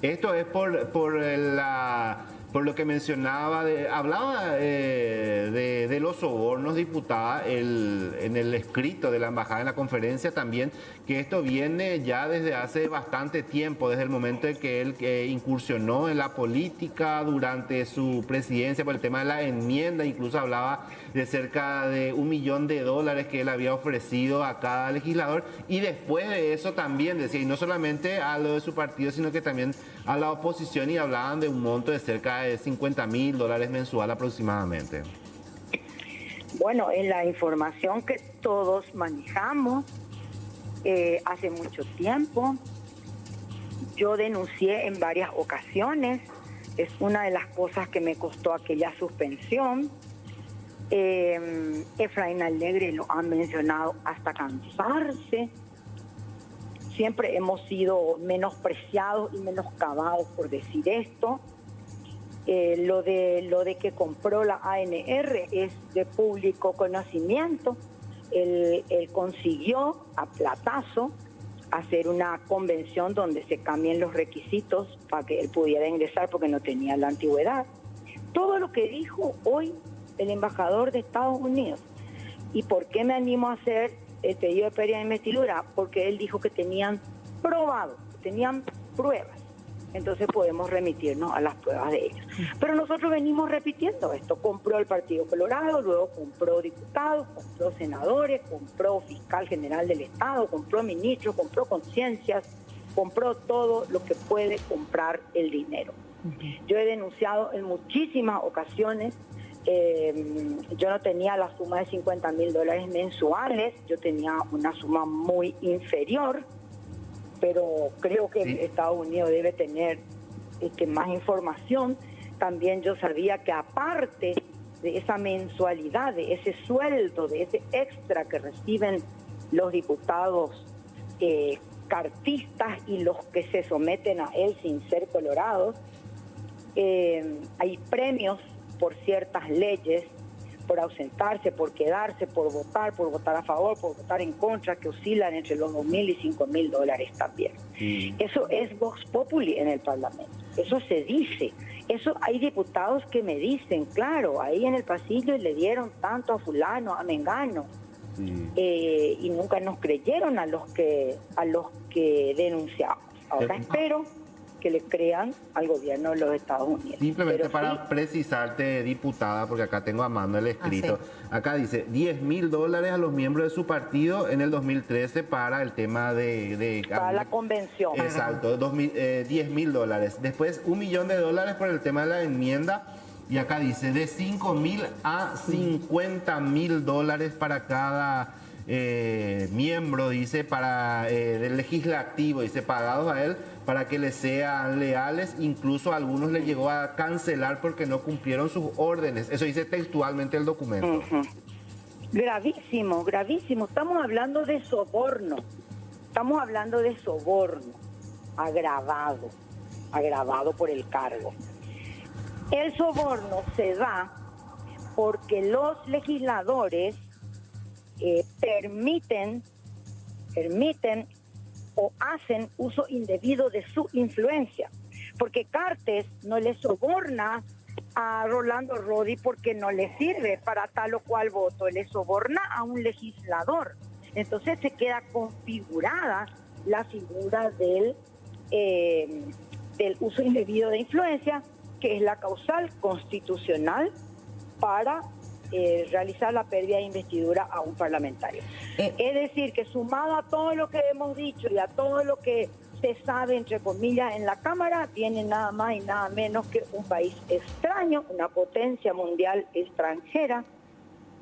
Esto es por la por lo que mencionaba, hablaba de los sobornos, diputada, en el escrito de la embajada en la conferencia también, que esto viene ya desde hace bastante tiempo, desde el momento en que él incursionó en la política durante su presidencia por el tema de la enmienda, incluso hablaba de cerca de $1 millón que él había ofrecido a cada legislador, y después de eso también decía, y no solamente a lo de su partido, sino que también a la oposición, y hablaban de un monto de cerca de $50.000 mensual aproximadamente. Bueno, en la información que todos manejamos hace mucho tiempo, yo denuncié en varias ocasiones, es una de las cosas que me costó aquella suspensión. Efraín Alegre lo han mencionado hasta cansarse. Siempre hemos sido menospreciados y menoscabados por decir esto. Lo de que compró la ANR es de público conocimiento. Él consiguió a platazo hacer una convención donde se cambien los requisitos para que él pudiera ingresar porque no tenía la antigüedad. Todo lo que dijo hoy el embajador de Estados Unidos. ¿Y por qué me animo a hacer el pedido de pérdida de investidura? Porque él dijo que tenían probado, que tenían pruebas. Entonces podemos remitirnos a las pruebas de ellos. Pero nosotros venimos repitiendo esto. Compró el Partido Colorado, luego compró diputados, compró senadores, compró fiscal general del Estado, compró ministros, compró conciencias, compró todo lo que puede comprar el dinero. Yo he denunciado en muchísimas ocasiones. Yo no tenía la suma de $50.000 mensuales, yo tenía una suma muy inferior, pero creo que sí. Estados Unidos debe tener más información. También yo sabía que aparte de esa mensualidad, de ese sueldo, de ese extra que reciben los diputados cartistas y los que se someten a él sin ser colorados, hay premios por ciertas leyes, por ausentarse, por quedarse, por votar a favor, por votar en contra, que oscilan entre los $2.000 y $5.000 también. Sí. Eso es Vox Populi en el Parlamento, eso se dice. Eso hay diputados que me dicen, claro, ahí en el pasillo le dieron tanto a fulano, a mengano, y nunca nos creyeron a los que denunciamos. Ahora espero que le crean al gobierno de los Estados Unidos. Simplemente pero para precisarte, diputada, porque acá tengo a mano el escrito. Acá dice $10.000 a los miembros de su partido en el 2013 para el tema para la convención. Exacto, $10.000. Después $1 millón por el tema de la enmienda. Y acá dice de $5.000 a $50.000 para cada miembro, dice, para del legislativo, dice, pagados a él para que le sean leales. Incluso a algunos le llegó a cancelar porque no cumplieron sus órdenes. Eso dice textualmente el documento. Gravísimo, gravísimo. Estamos hablando de soborno. Estamos hablando de soborno agravado por el cargo. El soborno se da porque los legisladores permiten o hacen uso indebido de su influencia, porque Cartes no le soborna a Rolando Rodi porque no le sirve para tal o cual voto, le soborna a un legislador. Entonces se queda configurada la figura del uso indebido de influencia, que es la causal constitucional para realizar la pérdida de investidura a un parlamentario. Es decir, que sumado a todo lo que hemos dicho y a todo lo que se sabe, entre comillas, en la Cámara, tiene nada más y nada menos que un país extraño, una potencia mundial extranjera,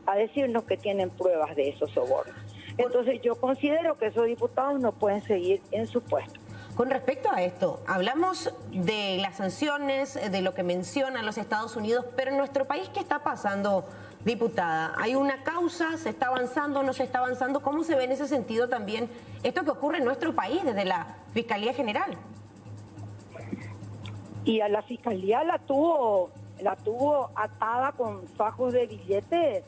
a decirnos que tienen pruebas de esos sobornos. Entonces yo considero que esos diputados no pueden seguir en su puesto. Con respecto a esto, hablamos de las sanciones, de lo que mencionan los Estados Unidos, pero en nuestro país, ¿qué está pasando, diputada? ¿Hay una causa? ¿Se está avanzando? ¿No se está avanzando? ¿Cómo se ve en ese sentido también esto que ocurre en nuestro país desde la Fiscalía General? Y a la Fiscalía la tuvo atada con fajos de billetes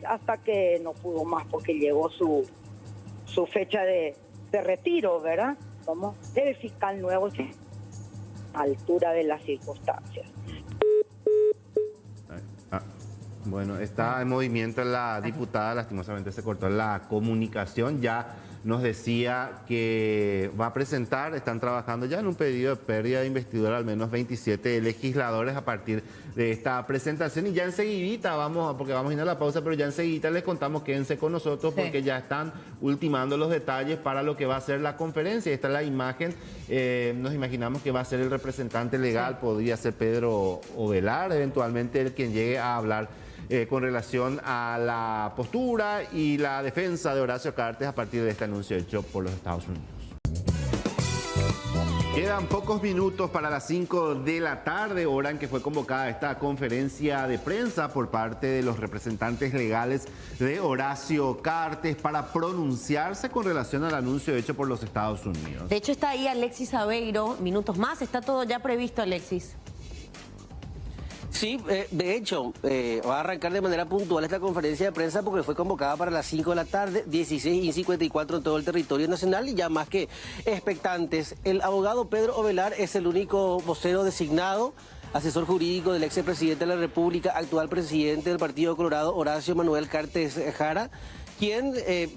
hasta que no pudo más, porque llegó su fecha de retiro, ¿verdad? Como el fiscal nuevo altura de las circunstancias. Bueno, está en movimiento la diputada, lastimosamente se cortó la comunicación, ya nos decía que va a presentar, están trabajando ya en un pedido de pérdida de investidura al menos 27 legisladores a partir de esta presentación y ya enseguidita porque vamos a ir a la pausa, pero ya enseguidita les contamos, quédense con nosotros porque ya están ultimando los detalles para lo que va a ser la conferencia. Esta es la imagen, nos imaginamos que va a ser el representante legal, podría ser Pedro Ovelar, eventualmente el quien llegue a hablar con relación a la postura y la defensa de Horacio Cartes a partir de este anuncio hecho por los Estados Unidos. Quedan pocos minutos para las 5 de la tarde, hora en que fue convocada esta conferencia de prensa por parte de los representantes legales de Horacio Cartes para pronunciarse con relación al anuncio hecho por los Estados Unidos. De hecho está ahí Alexis Aveiro, minutos más, está todo ya previsto, Alexis. Sí, de hecho, va a arrancar de manera puntual esta conferencia de prensa porque fue convocada para las 5 de la tarde, 16:54 en todo el territorio nacional y ya más que expectantes. El abogado Pedro Ovelar es el único vocero designado, asesor jurídico del expresidente de la República, actual presidente del Partido Colorado, Horacio Manuel Cartes Jara, quien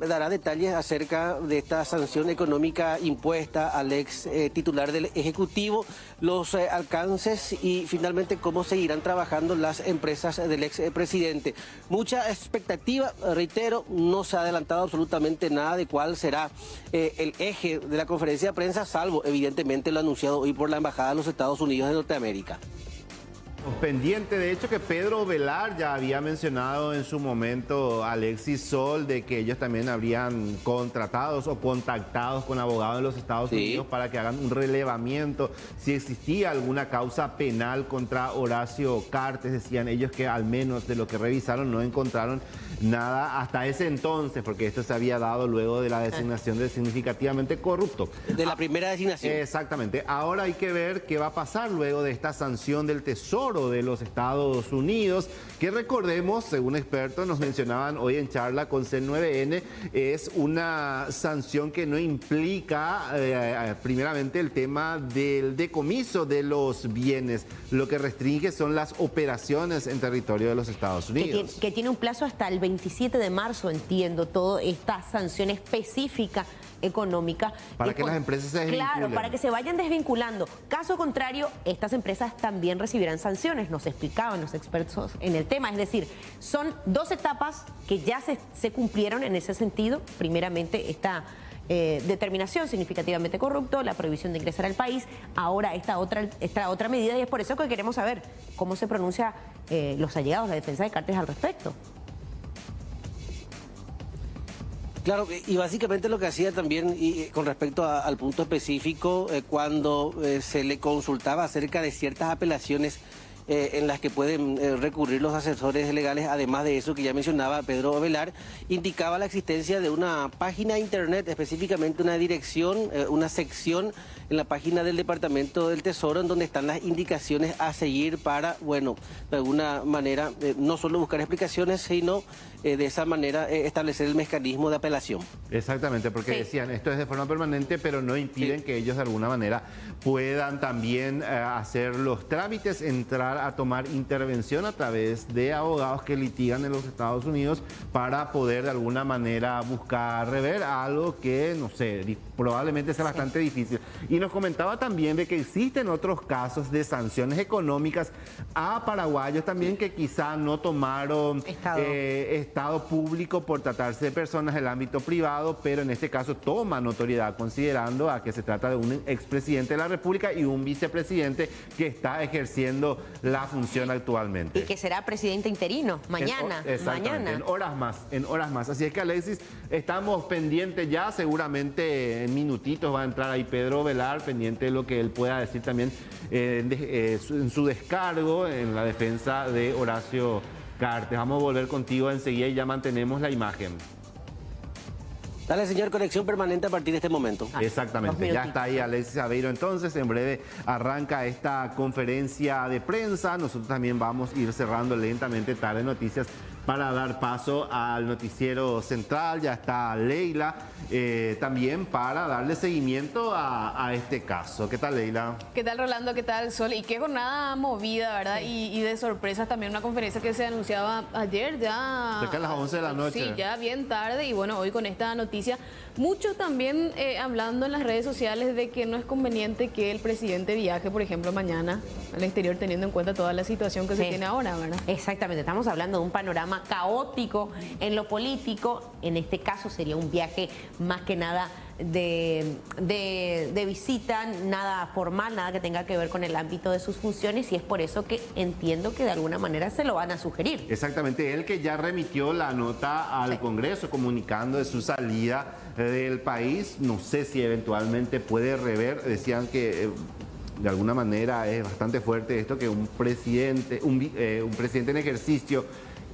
dará detalles acerca de esta sanción económica impuesta al ex titular del Ejecutivo, los alcances y finalmente cómo seguirán trabajando las empresas del ex presidente. Mucha expectativa, reitero, no se ha adelantado absolutamente nada de cuál será el eje de la conferencia de prensa, salvo evidentemente lo anunciado hoy por la Embajada de los Estados Unidos de Norteamérica. Pendiente, de hecho, que Pedro Ovelar ya había mencionado en su momento a Alexis Sol de que ellos también habrían contratados o contactados con abogados de los Estados Unidos para que hagan un relevamiento si existía alguna causa penal contra Horacio Cartes. Decían ellos que al menos de lo que revisaron no encontraron nada hasta ese entonces, porque esto se había dado luego de la designación de significativamente corrupto. De la primera designación. Exactamente. Ahora hay que ver qué va a pasar luego de esta sanción del Tesoro de los Estados Unidos, que recordemos, según expertos nos mencionaban hoy en charla con C9N, es una sanción que no implica primeramente el tema del decomiso de los bienes, lo que restringe son las operaciones en territorio de los Estados Unidos. Que tiene un plazo hasta el 27 de marzo, entiendo, toda esta sanción específica económica. Para que las empresas se desvinculen. Claro, para que se vayan desvinculando. Caso contrario, estas empresas también recibirán sanciones, nos explicaban los expertos en el tema. Es decir, son dos etapas que ya se cumplieron en ese sentido. Primeramente, esta determinación significativamente corrupto, la prohibición de ingresar al país, ahora esta otra medida, y es por eso que queremos saber cómo se pronuncia los allegados, la defensa de Cartes al respecto. Claro, y básicamente lo que hacía también, y con respecto al punto específico, cuando se le consultaba acerca de ciertas apelaciones en las que pueden recurrir los asesores legales, además de eso que ya mencionaba Pedro Ovelar, indicaba la existencia de una página de internet, específicamente una dirección, una sección en la página del Departamento del Tesoro, en donde están las indicaciones a seguir para, bueno, de alguna manera, no solo buscar explicaciones, sino de esa manera establecer el mecanismo de apelación. Exactamente, porque decían, esto es de forma permanente, pero no impiden que ellos de alguna manera puedan también hacer los trámites, entrar a tomar intervención a través de abogados que litigan en los Estados Unidos para poder de alguna manera buscar rever algo que, no sé, probablemente sea bastante difícil. Y nos comentaba también de que existen otros casos de sanciones económicas a paraguayos también que quizá no tomaron estado público por tratarse de personas del ámbito privado, pero en este caso toma notoriedad considerando a que se trata de un expresidente de la República y un vicepresidente que está ejerciendo la función actualmente. Y que será presidente interino mañana. Exactamente, en horas más. Así es que, Alexis, estamos pendientes ya, seguramente en minutitos va a entrar ahí Pedro Ovelar, pendiente de lo que él pueda decir también en su descargo en la defensa de Horacio Cartes. Vamos a volver contigo enseguida y ya mantenemos la imagen. Dale, señor, conexión permanente a partir de este momento. Exactamente, ya está ahí Alexis Aveiro. Entonces, en breve arranca esta conferencia de prensa. Nosotros también vamos a ir cerrando lentamente Tarde Noticias para dar paso al noticiero central. Ya está Leila también para darle seguimiento a este caso. ¿Qué tal, Leila? ¿Qué tal, Rolando? ¿Qué tal, Sol? Y qué jornada movida, ¿verdad? Sí. Y de sorpresas también, una conferencia que se anunciaba ayer ya. Cerca de las 11 de la noche. Sí, ya bien tarde. Y bueno, hoy con esta noticia, muchos también hablando en las redes sociales de que no es conveniente que el presidente viaje, por ejemplo, mañana al exterior, teniendo en cuenta toda la situación que se tiene ahora, ¿verdad? Exactamente, estamos hablando de un panorama caótico en lo político. En este caso sería un viaje más que nada de visita, nada formal, nada que tenga que ver con el ámbito de sus funciones, y es por eso que entiendo que de alguna manera se lo van a sugerir. Exactamente, él que ya remitió la nota al Congreso comunicando de su salida del país. No sé si eventualmente puede rever, decían que de alguna manera es bastante fuerte esto, que un presidente en ejercicio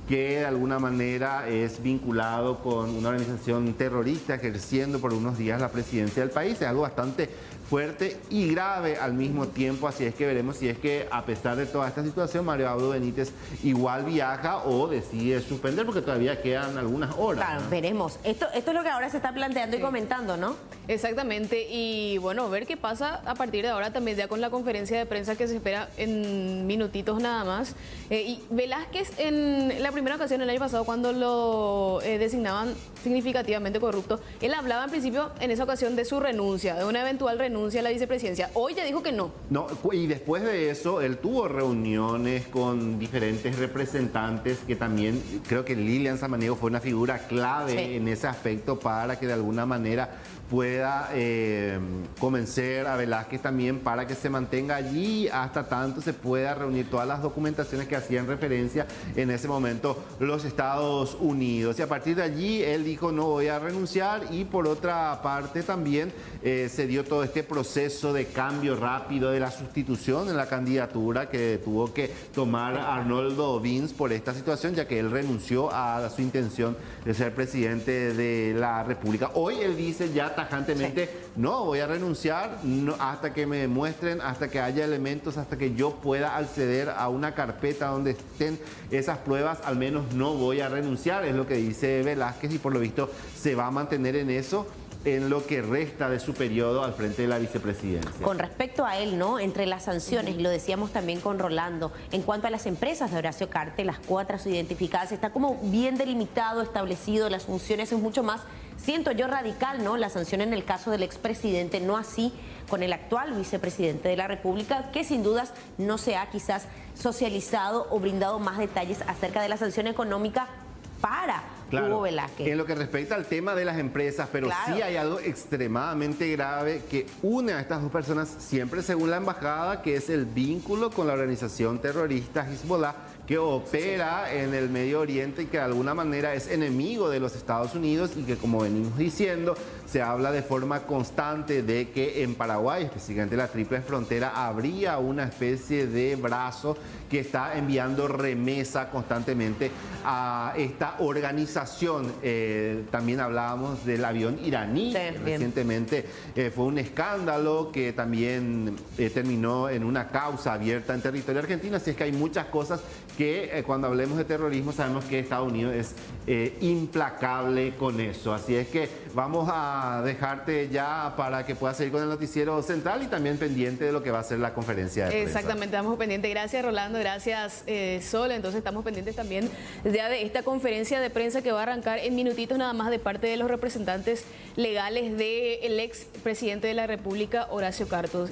que de alguna manera es vinculado con una organización terrorista ejerciendo por unos días la presidencia del país. Es algo bastante fuerte y grave al mismo tiempo, así es que veremos si es que a pesar de toda esta situación Mario Abdo Benítez igual viaja o decide suspender, porque todavía quedan algunas horas. Claro, ¿no? Veremos. Esto es lo que ahora se está planteando y comentando, ¿no? Exactamente, y bueno, ver qué pasa a partir de ahora también ya con la conferencia de prensa que se espera en minutitos nada más. Y Velázquez en la primera ocasión el año pasado, cuando lo designaban significativamente corrupto, él hablaba en principio en esa ocasión de su renuncia, de una eventual renuncia a la vicepresidencia. Hoy ya dijo que no. No, y después de eso él tuvo reuniones con diferentes representantes, que también creo que Lilian Samaniego fue una figura clave en ese aspecto para que de alguna manera pueda convencer a Velázquez también para que se mantenga allí hasta tanto se pueda reunir todas las documentaciones que hacían referencia en ese momento los Estados Unidos. Y a partir de allí él dijo no voy a renunciar, y por otra parte también se dio todo este proceso de cambio rápido de la sustitución en la candidatura que tuvo que tomar Arnoldo Vince por esta situación, ya que él renunció a su intención de ser presidente de la República. Hoy él dice ya tajantemente, no voy a renunciar hasta que me demuestren, hasta que haya elementos, hasta que yo pueda acceder a una carpeta donde estén esas pruebas, al menos no voy a renunciar, es lo que dice Velázquez, y por lo visto se va a mantener en eso en lo que resta de su periodo al frente de la vicepresidencia. Con respecto a él, ¿no? Entre las sanciones, y lo decíamos también con Rolando, en cuanto a las empresas de Horacio Cartes, las cuotas identificadas, está como bien delimitado, establecido, las funciones es mucho más, siento yo, radical, ¿no? La sanción en el caso del expresidente, no así con el actual vicepresidente de la República, que sin dudas no se ha quizás socializado o brindado más detalles acerca de la sanción económica para Hugo Velázquez. En lo que respecta al tema de las empresas, pero sí hay algo extremadamente grave que une a estas dos personas, siempre según la embajada, que es el vínculo con la organización terrorista Hezbollah, que opera en el Medio Oriente y que de alguna manera es enemigo de los Estados Unidos, y que, como venimos diciendo, se habla de forma constante de que en Paraguay, específicamente la Triple Frontera, habría una especie de brazo que está enviando remesa constantemente a esta organización. También hablábamos del avión iraní, recientemente fue un escándalo que también terminó en una causa abierta en territorio argentino, así es que hay muchas cosas que cuando hablemos de terrorismo sabemos que Estados Unidos es implacable con eso. Así es que vamos a dejarte ya para que puedas seguir con el noticiero central y también pendiente de lo que va a ser la conferencia de prensa. Exactamente, estamos pendientes. Gracias, Rolando, gracias, Sol. Entonces estamos pendientes también ya de esta conferencia de prensa que va a arrancar en minutitos nada más de parte de los representantes legales del ex presidente de la República, Horacio Cartes.